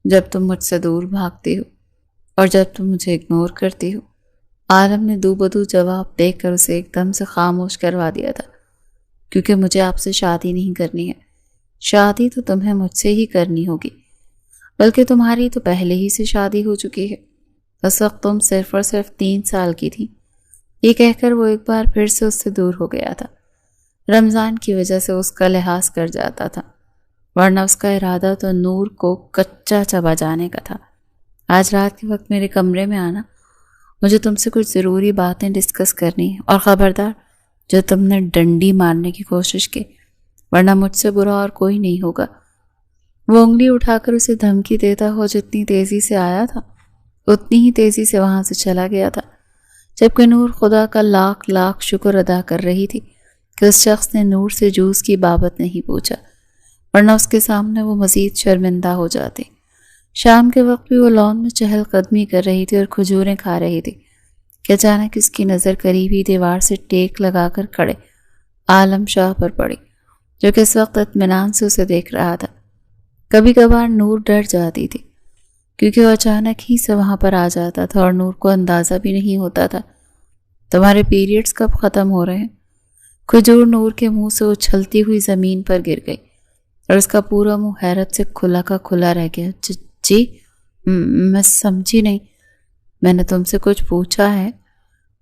جب تم مجھ سے دور بھاگتی ہو اور جب تم مجھے اگنور کرتی ہو۔ عالم نے دو بدو جواب دے کر اسے ایک دم سے خاموش کروا دیا تھا۔ کیونکہ مجھے آپ سے شادی نہیں کرنی ہے، شادی تو تمہیں مجھ سے ہی کرنی ہوگی، بلکہ تمہاری تو پہلے ہی سے شادی ہو چکی ہے۔ اس وقت تم صرف اور صرف 3 سال کی تھی۔ یہ کہہ کر وہ ایک بار پھر سے اس سے دور ہو گیا تھا۔ رمضان کی وجہ سے اس کا لحاظ کر جاتا تھا، ورنہ اس کا ارادہ تو نور کو کچا چبا جانے کا تھا۔ آج رات کے وقت میرے کمرے میں آنا، مجھے تم سے کچھ ضروری باتیں ڈسکس کرنی ہیں، اور خبردار جو تم نے ڈنڈی مارنے کی کوشش کی، ورنہ مجھ سے برا اور کوئی نہیں ہوگا۔ وہ انگلی اٹھا کر اسے دھمکی دیتا ہو جتنی تیزی سے آیا تھا اتنی ہی تیزی سے وہاں سے چلا گیا تھا، جبکہ نور خدا کا لاکھ لاکھ شکر ادا کر رہی تھی کہ اس شخص نے نور سے جوس کی بابت نہیں پوچھا، ورنہ اس کے سامنے وہ مزید شرمندہ ہو جاتی۔ شام کے وقت بھی وہ لان میں چہل قدمی کر رہی تھی اور کھجوریں کھا رہی تھی کہ اچانک اس کی نظر قریبی دیوار سے ٹیک لگا کر کھڑے عالم شاہ پر پڑی، جو کہ اس وقت اطمینان سے اسے دیکھ رہا تھا۔ کبھی کبھار نور ڈر جاتی تھی کیونکہ وہ اچانک ہی سے وہاں پر آ جاتا تھا اور نور کو اندازہ بھی نہیں ہوتا تھا۔ تمہارے پیریڈز کب ختم ہو رہے ہیں؟ کھجور نور کے منہ سے اچھلتی ہوئی زمین پر گر گئی اور اس کا پورا منہ حیرت سے کھلا کا کھلا رہ گیا۔ جی میں سمجھی نہیں، میں نے تم سے کچھ پوچھا ہے؟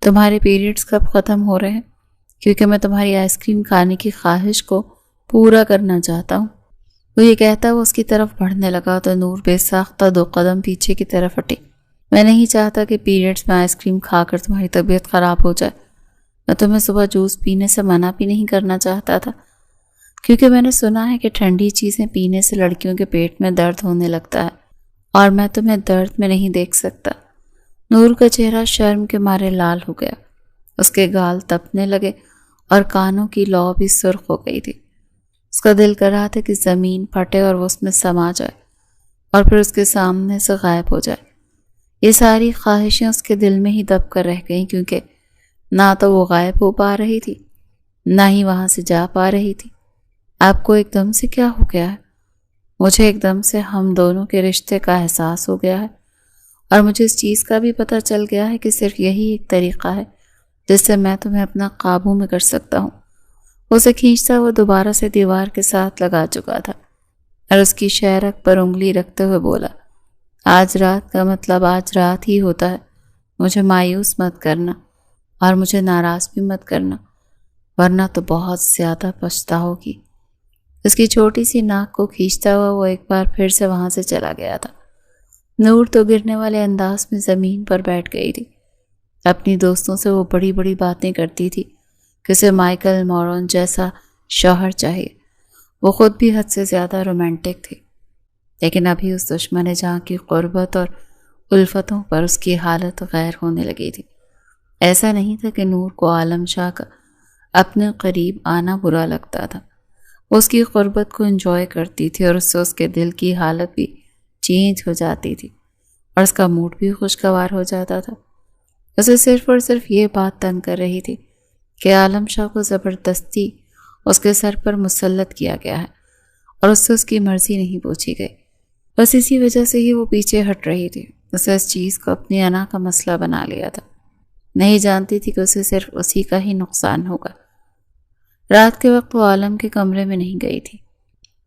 تمہارے پیریڈز کب ختم ہو رہے ہیں؟ کیونکہ میں تمہاری آئس کریم کھانے کی خواہش کو پورا کرنا چاہتا ہوں۔ وہ یہ کہتا وہ اس کی طرف بڑھنے لگا تو نور بے ساختہ 2 قدم پیچھے کی طرف ہٹی۔ میں نہیں چاہتا کہ پیریڈز میں آئس کریم کھا کر تمہاری طبیعت خراب ہو جائے۔ میں تمہیں صبح جوس پینے سے منع بھی نہیں کرنا چاہتا تھا، کیونکہ میں نے سنا ہے کہ ٹھنڈی چیزیں پینے سے لڑکیوں کے پیٹ میں درد ہونے لگتا ہے، اور میں تمہیں درد میں نہیں دیکھ سکتا۔ نور کا چہرہ شرم کے مارے لال ہو گیا، اس کے گال تپنے لگے اور کانوں کی لو بھی سرخ ہو گئی تھی۔ اس کا دل کر رہا تھا کہ زمین پھٹے اور وہ اس میں سما جائے اور پھر اس کے سامنے سے غائب ہو جائے۔ یہ ساری خواہشیں اس کے دل میں ہی دب کر رہ گئیں، کیونکہ نہ تو وہ غائب ہو پا رہی تھی نہ ہی وہاں سے جا پا رہی تھی۔ آپ کو ایک دم سے کیا ہو گیا ہے؟ مجھے ایک دم سے ہم دونوں کے رشتے کا احساس ہو گیا ہے، اور مجھے اس چیز کا بھی پتہ چل گیا ہے کہ صرف یہی ایک طریقہ ہے جس سے میں تمہیں اپنا قابو میں کر سکتا ہوں۔ اسے کھینچتا وہ دوبارہ سے دیوار کے ساتھ لگا چکا تھا اور اس کی شہرک پر انگلی رکھتے ہوئے بولا، آج رات کا مطلب آج رات ہی ہوتا ہے۔ مجھے مایوس مت کرنا اور مجھے ناراض بھی مت کرنا، ورنہ تو بہت زیادہ پچھتاؤ گی۔ اس کی چھوٹی سی ناک کو کھینچتا ہوا وہ ایک بار پھر سے وہاں سے چلا گیا تھا۔ نور تو گرنے والے انداز میں زمین پر بیٹھ گئی تھی۔ اپنی دوستوں سے وہ بڑی بڑی باتیں کرتی تھی کہ اسے مائیکل مورون جیسا شوہر چاہیے۔ وہ خود بھی حد سے زیادہ رومانٹک تھی، لیکن ابھی اس دشمن جہاں کی قربت اور الفتوں پر اس کی حالت غیر ہونے لگی تھی۔ ایسا نہیں تھا کہ نور کو عالم شاہ کا اپنے قریب آنا برا لگتا تھا۔ وہ اس کی قربت کو انجوائے کرتی تھی اور اس سے اس کے دل کی حالت بھی چینج ہو جاتی تھی اور اس کا موڈ بھی خوشگوار ہو جاتا تھا۔ اسے صرف اور صرف یہ بات تنگ کر رہی تھی کہ عالم شاہ کو زبردستی اس کے سر پر مسلط کیا گیا ہے اور اس سے اس کی مرضی نہیں پوچھی گئی۔ بس اسی وجہ سے ہی وہ پیچھے ہٹ رہی تھی۔ اسے اس چیز کو اپنی انا کا مسئلہ بنا لیا تھا، نہیں جانتی تھی کہ اسے صرف اسی کا ہی نقصان ہوگا۔ رات کے وقت وہ عالم کے کمرے میں نہیں گئی تھی،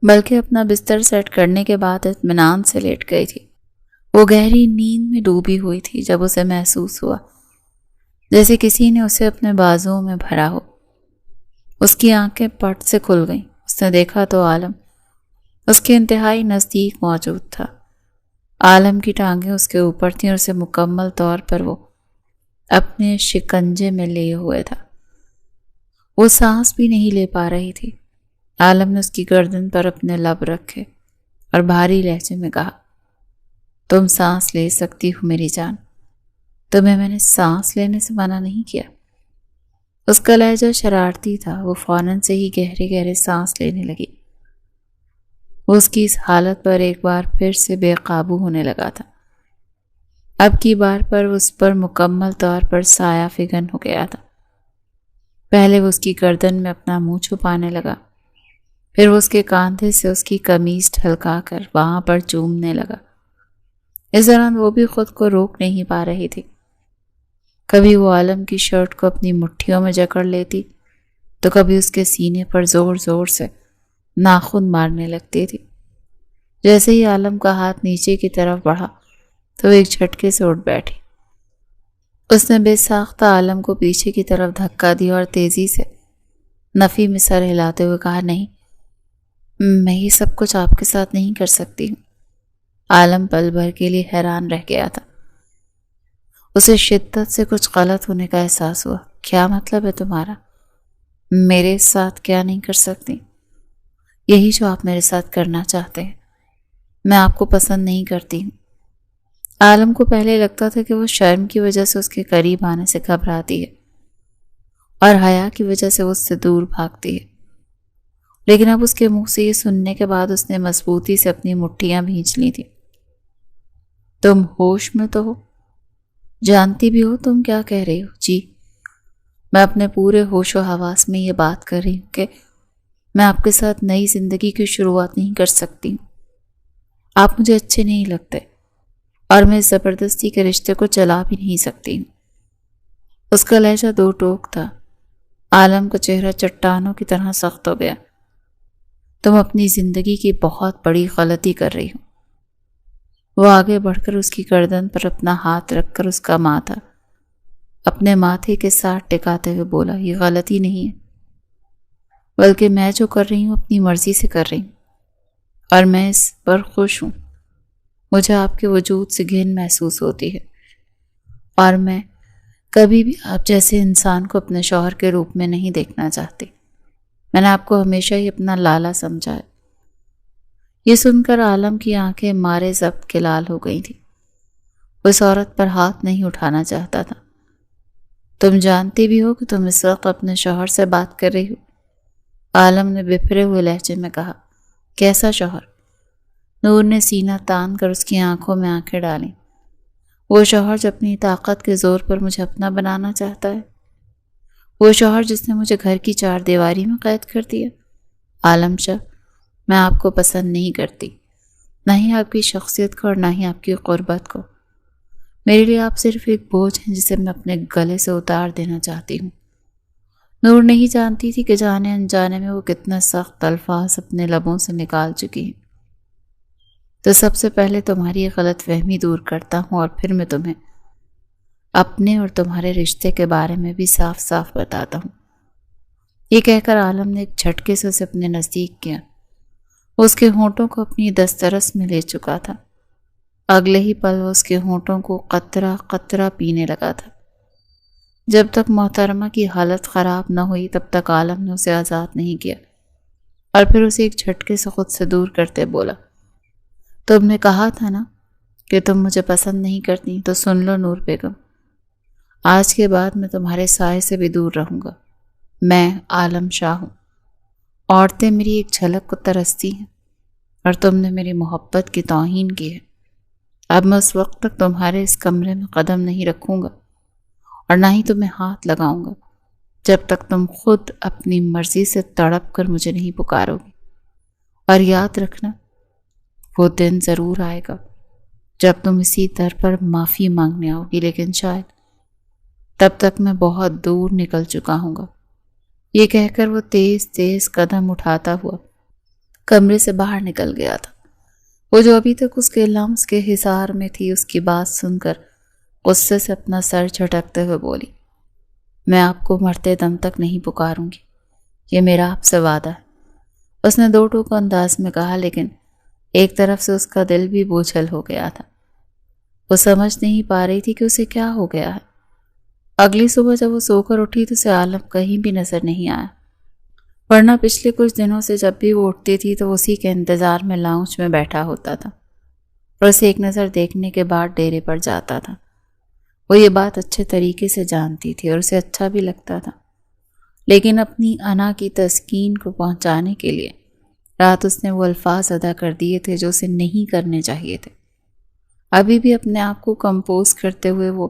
بلکہ اپنا بستر سیٹ کرنے کے بعد اطمینان سے لیٹ گئی تھی۔ وہ گہری نیند میں ڈوبی ہوئی تھی جب اسے محسوس ہوا جیسے کسی نے اسے اپنے بازوؤں میں بھرا ہو۔ اس کی آنکھیں پٹ سے کھل گئیں۔ اس نے دیکھا تو عالم اس کے انتہائی نزدیک موجود تھا۔ عالم کی ٹانگیں اس کے اوپر تھیں اور اسے مکمل طور پر وہ اپنے شکنجے میں لیے ہوئے تھا۔ وہ سانس بھی نہیں لے پا رہی تھی۔ عالم نے اس کی گردن پر اپنے لب رکھے اور بھاری لہجے میں کہا، تم سانس لے سکتی ہو میری جان، تمہیں میں نے سانس لینے سے منع نہیں کیا۔ اس کا لہجہ شرارتی تھا۔ وہ فوراً سے ہی گہرے گہرے سانس لینے لگی۔ وہ اس کی اس حالت پر ایک بار پھر سے بے قابو ہونے لگا تھا۔ اب کی بار پر اس پر مکمل طور پر سایہ فگن ہو گیا تھا۔ پہلے وہ اس کی گردن میں اپنا منہ چھپانے لگا، پھر وہ اس کے کاندھے سے اس کی قمیض ڈھلکا کر وہاں پر چومنے لگا۔ اس دوران وہ بھی خود کو روک نہیں پا رہی تھی۔ کبھی وہ عالم کی شرٹ کو اپنی مٹھیوں میں جکڑ لیتی تو کبھی اس کے سینے پر زور زور سے ناخن مارنے لگتی تھی۔ جیسے ہی عالم کا ہاتھ نیچے کی طرف بڑھا تو وہ ایک جھٹکے سے اٹھ بیٹھی۔ اس نے بے ساختہ عالم کو پیچھے کی طرف دھکا دیا اور تیزی سے نفی میں سر ہلاتے ہوئے کہا، نہیں، میں یہ سب کچھ آپ کے ساتھ نہیں کر سکتی ہوں۔ عالم پل بھر کے لیے حیران رہ گیا تھا۔ اسے شدت سے کچھ غلط ہونے کا احساس ہوا۔ کیا مطلب ہے تمہارا؟ میرے ساتھ کیا نہیں کر سکتی؟ یہی جو آپ میرے ساتھ کرنا چاہتے ہیں۔ میں آپ کو پسند نہیں کرتی ہوں۔ عالم کو پہلے لگتا تھا کہ وہ شرم کی وجہ سے اس کے قریب آنے سے گھبراتی ہے اور حیا کی وجہ سے وہ اس سے دور بھاگتی ہے، لیکن اب اس کے منہ سے یہ سننے کے بعد اس نے مضبوطی سے اپنی مٹھیاں بھینچ لی تھی۔ تم ہوش میں تو ہو؟ جانتی بھی ہو تم کیا کہہ رہی ہو؟ جی، میں اپنے پورے ہوش و حواس میں یہ بات کر رہی ہوں کہ میں آپ کے ساتھ نئی زندگی کی شروعات نہیں کر سکتی ہوں۔ آپ مجھے اچھے نہیں لگتے اور میں اس زبردستی کے رشتے کو چلا بھی نہیں سکتی ہوں۔ اس کا لہجہ دو ٹوک تھا۔ عالم کا چہرہ چٹانوں کی طرح سخت ہو گیا۔ تم اپنی زندگی کی بہت بڑی غلطی کر رہی ہو۔ وہ آگے بڑھ کر اس کی گردن پر اپنا ہاتھ رکھ کر اس کا ماتھا اپنے ماتھے کے ساتھ ٹکاتے ہوئے بولا، یہ غلطی نہیں ہے، بلکہ میں جو کر رہی ہوں اپنی مرضی سے کر رہی ہوں اور میں اس پر خوش ہوں۔ مجھے آپ کے وجود سے گھن محسوس ہوتی ہے اور میں کبھی بھی آپ جیسے انسان کو اپنے شوہر کے روپ میں نہیں دیکھنا چاہتی۔ میں نے آپ کو ہمیشہ ہی اپنا لالا سمجھا ہے۔ یہ سن کر عالم کی آنکھیں مارے ضبط کے لال ہو گئی تھی۔ وہ اس عورت پر ہاتھ نہیں اٹھانا چاہتا تھا۔ تم جانتی بھی ہو کہ تم اس وقت اپنے شوہر سے بات کر رہی ہو؟ عالم نے بپھرے ہوئے لہجے میں کہا۔ کیسا شوہر؟ نور نے سینہ تان کر اس کی آنکھوں میں آنکھیں ڈالیں۔ وہ شوہر جو اپنی طاقت کے زور پر مجھے اپنا بنانا چاہتا ہے، وہ شوہر جس نے مجھے گھر کی چار دیواری میں قید کر دیا۔ عالم شاہ، میں آپ کو پسند نہیں کرتی، نہ ہی آپ کی شخصیت کو اور نہ ہی آپ کی قربت کو۔ میرے لیے آپ صرف ایک بوجھ ہیں جسے میں اپنے گلے سے اتار دینا چاہتی ہوں۔ نور نہیں جانتی تھی کہ جانے انجانے میں وہ کتنا سخت الفاظ اپنے لبوں سے نکال چکی ہیں۔ تو سب سے پہلے تمہاری غلط فہمی دور کرتا ہوں اور پھر میں تمہیں اپنے اور تمہارے رشتے کے بارے میں بھی صاف صاف بتاتا ہوں۔ یہ کہہ کر عالم نے ایک جھٹکے سے اسے اپنے نزدیک کیا۔ وہ اس کے ہونٹوں کو اپنی دسترس میں لے چکا تھا۔ اگلے ہی پل وہ اس کے ہونٹوں کو قطرہ قطرہ پینے لگا تھا۔ جب تک محترمہ کی حالت خراب نہ ہوئی تب تک عالم نے اسے آزاد نہیں کیا، اور پھر اسے ایک جھٹکے سے خود سے دور کرتے بولا، تم نے کہا تھا نا کہ تم مجھے پسند نہیں کرتی، تو سن لو نور بیگم، آج کے بعد میں تمہارے سائے سے بھی دور رہوں گا۔ میں عالم شاہ ہوں۔ عورتیں میری ایک جھلک کو ترستی ہیں اور تم نے میری محبت کی توہین کی ہے۔ اب میں اس وقت تک تمہارے اس کمرے میں قدم نہیں رکھوں گا اور نہ ہی تمہیں ہاتھ لگاؤں گا جب تک تم خود اپنی مرضی سے تڑپ کر مجھے نہیں پکارو گی۔ اور یاد رکھنا، وہ دن ضرور آئے گا جب تم اسی در پر معافی مانگنے آؤ گی، لیکن شاید تب تک میں بہت دور نکل چکا ہوں گا۔ یہ کہہ کر وہ تیز تیز قدم اٹھاتا ہوا کمرے سے باہر نکل گیا تھا۔ وہ جو ابھی تک اس کے لمس کے حصار میں تھی، اس کی بات سن کر غصے سے اپنا سر جھٹکتے ہوئے بولی، میں آپ کو مرتے دم تک نہیں پکاروں گی، یہ میرا آپ سے وعدہ ہے۔ اس نے دو ٹوک انداز میں کہا، لیکن ایک طرف سے اس کا دل بھی بوجھل ہو گیا تھا۔ وہ سمجھ نہیں پا رہی تھی کہ اسے کیا ہو گیا ہے۔ اگلی صبح جب وہ سو کر اٹھی تو اسے عالم کہیں بھی نظر نہیں آیا، ورنہ پچھلے کچھ دنوں سے جب بھی وہ اٹھتی تھی تو اسی کے انتظار میں لاؤنج میں بیٹھا ہوتا تھا اور اسے ایک نظر دیکھنے کے بعد ڈیرے پر جاتا تھا۔ وہ یہ بات اچھے طریقے سے جانتی تھی اور اسے اچھا بھی لگتا تھا، لیکن اپنی انا کی تسکین کو پہنچانے کے لیے رات اس نے وہ الفاظ ادا کر دیے تھے جو اسے نہیں کرنے چاہیے تھے۔ ابھی بھی اپنے آپ کو کمپوز کرتے ہوئے وہ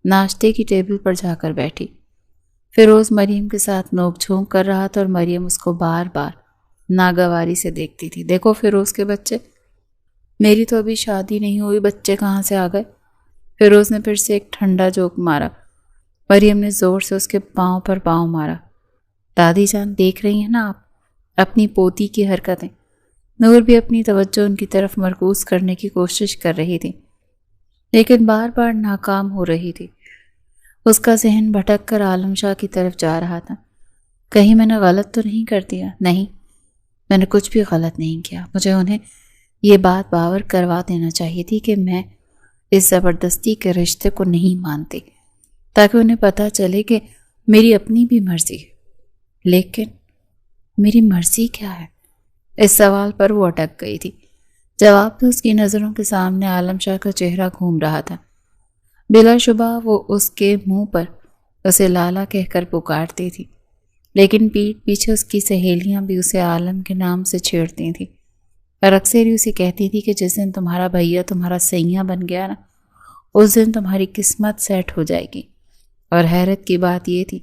ناشتے کی ٹیبل پر جا کر بیٹھی۔ فیروز مریم کے ساتھ نوک جھونک کر رہا تھا اور مریم اس کو بار بار ناگواری سے دیکھتی تھی۔ دیکھو فیروز کے بچے، میری تو ابھی شادی نہیں ہوئی، بچے کہاں سے آ گئے؟ فیروز نے پھر سے ایک ٹھنڈا جوک مارا۔ مریم نے زور سے اس کے پاؤں پر پاؤں مارا۔ دادی جان دیکھ رہی ہیں نا آپ اپنی پوتی کی حرکتیں؟ نور بھی اپنی توجہ ان کی طرف مرکوز کرنے کی کوشش کر رہی تھی، لیکن بار بار ناکام ہو رہی تھی۔ اس کا ذہن بھٹک کر عالم شاہ کی طرف جا رہا تھا۔ کہیں میں نے غلط تو نہیں کر دیا؟ نہیں، میں نے کچھ بھی غلط نہیں کیا۔ مجھے انہیں یہ بات باور کروا دینا چاہیے تھی کہ میں اس زبردستی کے رشتے کو نہیں مانتی، تاکہ انہیں پتہ چلے کہ میری اپنی بھی مرضی ہے۔ لیکن میری مرضی کیا ہے؟ اس سوال پر وہ اٹک گئی تھی۔ جواب میں اس کی نظروں کے سامنے عالم شاہ کا چہرہ گھوم رہا تھا۔ بلا شبہ وہ اس کے منہ پر اسے لالا کہہ کر پکارتی تھی، لیکن پیٹھ پیچھے اس کی سہیلیاں بھی اسے عالم کے نام سے چھیڑتی تھیں، اور اکثر ہی اسے کہتی تھی کہ جس دن تمہارا بھیا تمہارا سیاں بن گیا نا، اس دن تمہاری قسمت سیٹ ہو جائے گی۔ اور حیرت کی بات یہ تھی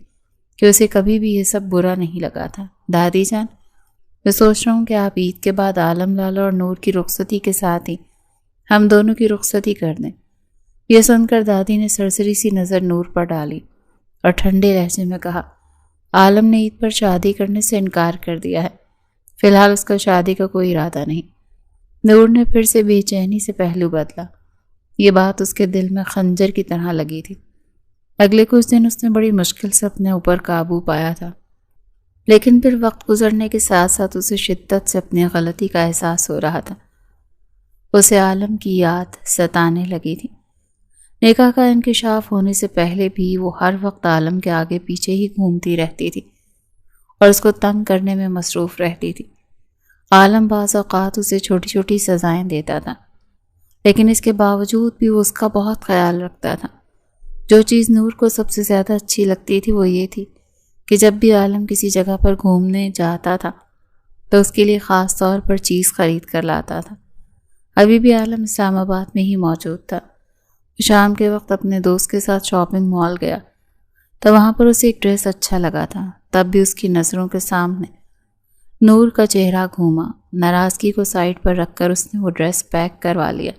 کہ اسے کبھی بھی یہ سب برا نہیں لگا تھا۔ دادی جان، میں سوچ رہا ہوں کہ آپ عید کے بعد عالم لالا اور نور کی رخصتی کے ساتھ ہی ہم دونوں کی رخصتی کر دیں۔ یہ سن کر دادی نے سرسری سی نظر نور پر ڈالی اور ٹھنڈے لہجے میں کہا، عالم نے عید پر شادی کرنے سے انکار کر دیا ہے، فی الحال اس کا شادی کا کوئی ارادہ نہیں۔ نور نے پھر سے بے چینی سے پہلو بدلا۔ یہ بات اس کے دل میں خنجر کی طرح لگی تھی۔ اگلے کچھ دن اس نے بڑی مشکل سے اپنے اوپر قابو پایا تھا، لیکن پھر وقت گزرنے کے ساتھ ساتھ اسے شدت سے اپنی غلطی کا احساس ہو رہا تھا۔ اسے عالم کی یاد ستانے لگی تھی۔ نکاح کا انکشاف ہونے سے پہلے بھی وہ ہر وقت عالم کے آگے پیچھے ہی گھومتی رہتی تھی اور اس کو تنگ کرنے میں مصروف رہتی تھی۔ عالم بعض اوقات اسے چھوٹی چھوٹی سزائیں دیتا تھا، لیکن اس کے باوجود بھی وہ اس کا بہت خیال رکھتا تھا۔ جو چیز نور کو سب سے زیادہ اچھی لگتی تھی وہ یہ تھی کہ جب بھی عالم کسی جگہ پر گھومنے جاتا تھا تو اس کے لیے خاص طور پر چیز خرید کر لاتا تھا۔ ابھی بھی عالم اسلام آباد میں ہی موجود تھا۔ شام کے وقت اپنے دوست کے ساتھ شاپنگ مال گیا تو وہاں پر اسے ایک ڈریس اچھا لگا تھا۔ تب بھی اس کی نظروں کے سامنے نور کا چہرہ گھوما۔ ناراضگی کو سائڈ پر رکھ کر اس نے وہ ڈریس پیک کروا لیا۔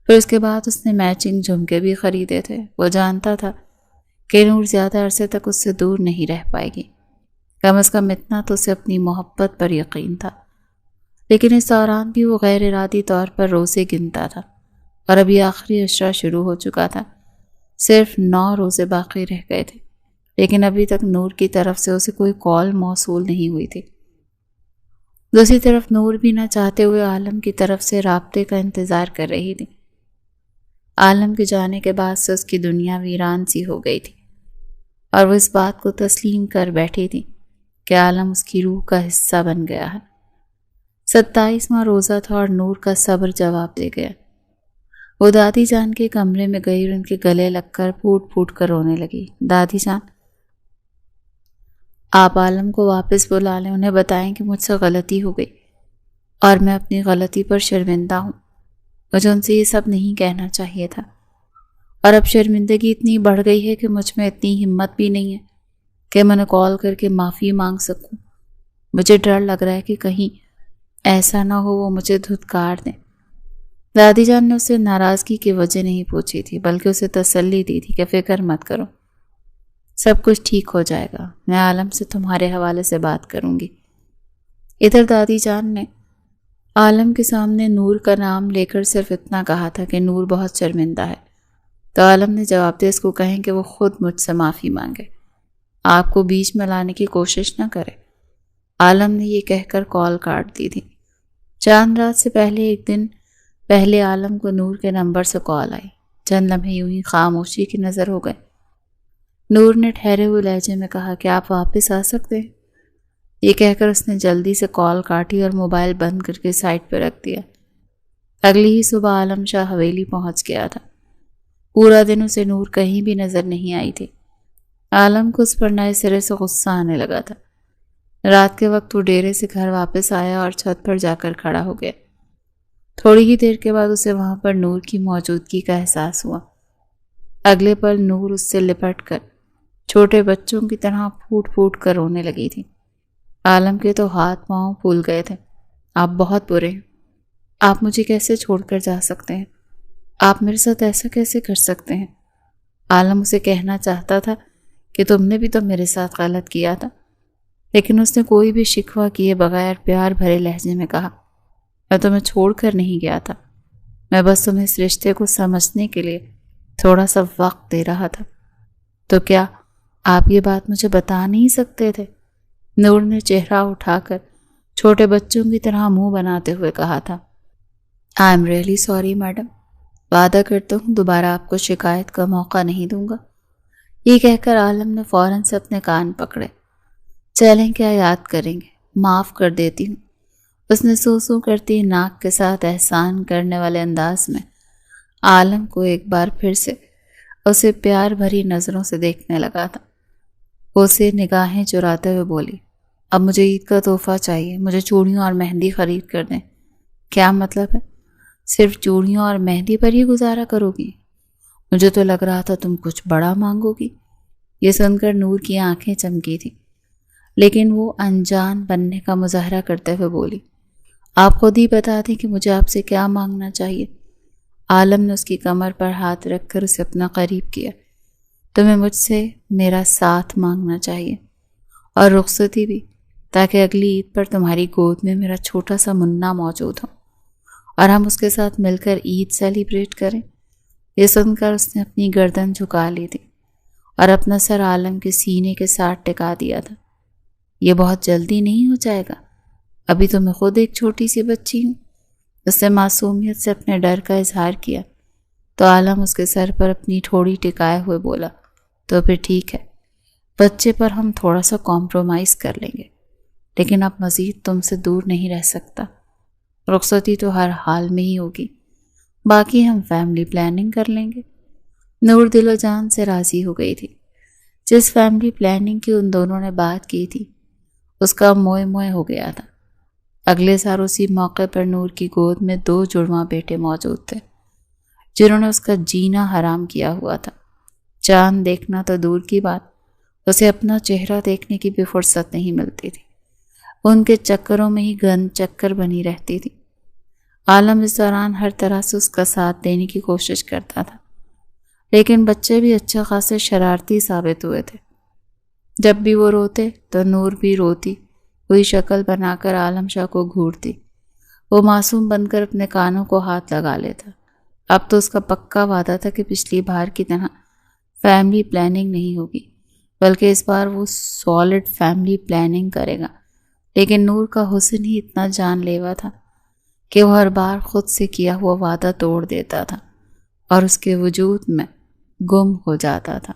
پھر اس کے بعد اس نے میچنگ جھمکے بھی خریدے تھے۔ وہ جانتا تھا کہ نور زیادہ عرصے تک اس سے دور نہیں رہ پائے گی، کم از کم اتنا تو اسے اپنی محبت پر یقین تھا۔ لیکن اس دوران بھی وہ غیر ارادی طور پر روزے گنتا تھا، اور ابھی آخری عشرہ شروع ہو چکا تھا۔ صرف 9 روزے باقی رہ گئے تھے، لیکن ابھی تک نور کی طرف سے اسے کوئی کال موصول نہیں ہوئی تھی۔ دوسری طرف نور بھی نہ چاہتے ہوئے عالم کی طرف سے رابطے کا انتظار کر رہی تھی۔ عالم کے جانے کے بعد سے اس کی دنیا ویران سی ہو گئی تھی، اور وہ اس بات کو تسلیم کر بیٹھی تھی کہ عالم اس کی روح کا حصہ بن گیا ہے۔ 27واں روزہ تھا اور نور کا صبر جواب دے گیا۔ وہ دادی جان کے کمرے میں گئی اور ان کے گلے لگ کر پھوٹ پھوٹ کر رونے لگی۔ دادی جان، آپ عالم کو واپس بلا لیں، انہیں بتائیں کہ مجھ سے غلطی ہو گئی اور میں اپنی غلطی پر شرمندہ ہوں۔ مجھے ان سے یہ سب نہیں کہنا چاہیے تھا، اور اب شرمندگی اتنی بڑھ گئی ہے کہ مجھ میں اتنی ہمت بھی نہیں ہے کہ میں نے کال کر کے معافی مانگ سکوں۔ مجھے ڈر لگ رہا ہے کہ کہیں ایسا نہ ہو وہ مجھے دھتکار دیں۔ دادی جان نے اسے ناراضگی کی وجہ نہیں پوچھی تھی، بلکہ اسے تسلی دی تھی کہ فکر مت کرو، سب کچھ ٹھیک ہو جائے گا، میں عالم سے تمہارے حوالے سے بات کروں گی۔ ادھر دادی جان نے عالم کے سامنے نور کا نام لے کر صرف اتنا کہا تھا کہ نور بہت شرمندہ ہے، تو عالم نے جواب دیا اس کو کہیں کہ وہ خود مجھ سے معافی مانگے، آپ کو بیچ میں لانے کی کوشش نہ کرے۔ عالم نے یہ کہہ کر کال کاٹ دی تھی۔ چاند رات سے پہلے ایک دن پہلے عالم کو نور کے نمبر سے کال آئی۔ چند لمحے یوں ہی خاموشی کی نظر ہو گئے۔ نور نے ٹھہرے ہوئے لہجے میں کہا کہ آپ واپس آ سکتے ہیں۔ یہ کہہ کر اس نے جلدی سے کال کاٹی اور موبائل بند کر کے سائڈ پہ رکھ دیا۔ اگلی ہی صبح عالم شاہ حویلی پہنچ گیا تھا۔ پورا دن اسے نور کہیں بھی نظر نہیں آئی تھی۔ عالم کو اس پر نئے سرے سے غصہ آنے لگا تھا۔ رات کے وقت وہ ڈیرے سے گھر واپس آیا اور چھت پر جا کر کھڑا ہو گیا۔ تھوڑی ہی دیر کے بعد اسے وہاں پر نور کی موجودگی کا احساس ہوا۔ اگلے پل نور اس سے لپٹ کر چھوٹے بچوں کی طرح پھوٹ پھوٹ کر رونے لگی تھی۔ عالم کے تو ہاتھ پاؤں پھول گئے تھے۔ آپ بہت برے ہیں، آپ مجھے کیسے چھوڑ کر جا سکتے ہیں؟ آپ میرے ساتھ ایسا کیسے کر سکتے ہیں؟ عالم اسے کہنا چاہتا تھا کہ تم نے بھی تو میرے ساتھ غلط کیا تھا، لیکن اس نے کوئی بھی شکوہ کیے بغیر پیار بھرے لہجے میں کہا، میں تمہیں چھوڑ کر نہیں گیا تھا، میں بس تمہیں اس رشتے کو سمجھنے کے لیے تھوڑا سا وقت دے رہا تھا۔ تو کیا آپ یہ بات مجھے بتا نہیں سکتے تھے؟ نور نے چہرہ اٹھا کر چھوٹے بچوں کی طرح منہ بناتے ہوئے کہا تھا۔ I am really sorry madam, وعدہ کرتا ہوں دوبارہ آپ کو شکایت کا موقع نہیں دوں گا۔ یہ کہہ کر عالم نے فوراً سے اپنے کان پکڑے۔ چلیں کیا یاد کریں گے، معاف کر دیتی ہوں۔ اس نے سو کرتی ناک کے ساتھ احسان کرنے والے انداز میں عالم کو ایک بار پھر سے اسے پیار بھری نظروں سے دیکھنے لگا تھا۔ اسے نگاہیں چراتے ہوئے بولی، اب مجھے عید کا تحفہ چاہیے، مجھے چوڑیوں اور مہندی خرید کر دیں۔ کیا مطلب ہے؟ صرف چوڑیوں اور مہندی پر ہی گزارا کرو گی؟ مجھے تو لگ رہا تھا تم کچھ بڑا مانگو گی۔ یہ سن کر نور کی آنکھیں چمکی تھی، لیکن وہ انجان بننے کا مظاہرہ کرتے ہوئے بولی، آپ خود ہی بتا دیں کہ مجھے آپ سے کیا مانگنا چاہیے۔ عالم نے اس کی کمر پر ہاتھ رکھ کر اسے اپنا قریب کیا۔ تمہیں مجھ سے میرا ساتھ مانگنا چاہیے اور رخصتی بھی، تاکہ اگلی عید پر تمہاری گود میں میرا چھوٹا سا منا موجود ہو اور ہم اس کے ساتھ مل کر عید سیلیبریٹ کریں۔ یہ سن کر اس نے اپنی گردن جھکا لی تھی اور اپنا سر عالم کے سینے کے ساتھ ٹکا دیا تھا۔ یہ بہت جلدی نہیں ہو جائے گا، ابھی تو میں خود ایک چھوٹی سی بچی ہوں۔ اس نے معصومیت سے اپنے ڈر کا اظہار کیا تو عالم اس کے سر پر اپنی ٹھوڑی ٹکائے ہوئے بولا، تو پھر ٹھیک ہے، بچے پر ہم تھوڑا سا کمپرومائز کر لیں گے، لیکن اب مزید تم سے دور نہیں رہ سکتا۔ رخصتی تو ہر حال میں ہی ہوگی، باقی ہم فیملی پلاننگ کر لیں گے۔ نور دل و جان سے راضی ہو گئی تھی۔ جس فیملی پلاننگ کی ان دونوں نے بات کی تھی اس کا موئے موئے ہو گیا تھا۔ اگلے سال اسی موقع پر نور کی گود میں 2 جڑواں بیٹے موجود تھے جنہوں نے اس کا جینا حرام کیا ہوا تھا۔ چاند دیکھنا تو دور کی بات، اسے اپنا چہرہ دیکھنے کی بھی فرصت نہیں ملتی تھی۔ ان کے چکروں میں ہی گن چکر بنی رہتی تھی۔ عالم اس دوران ہر طرح سے اس کا ساتھ دینے کی کوشش کرتا تھا، لیکن بچے بھی اچھے خاصے شرارتی ثابت ہوئے تھے۔ جب بھی وہ روتے تو نور بھی روتی کوئی شکل بنا کر عالم شاہ کو گھورتی۔ وہ معصوم بن کر اپنے کانوں کو ہاتھ لگا لیتا۔ اب تو اس کا پکا وعدہ تھا کہ پچھلی بار کی طرح فیملی پلاننگ نہیں ہوگی، بلکہ اس بار وہ سالڈ فیملی پلاننگ کرے گا۔ لیکن نور کا حسن ہی اتنا جان لیوا تھا کہ وہ ہر بار خود سے کیا ہوا وعدہ توڑ دیتا تھا اور اس کے وجود میں گم ہو جاتا تھا۔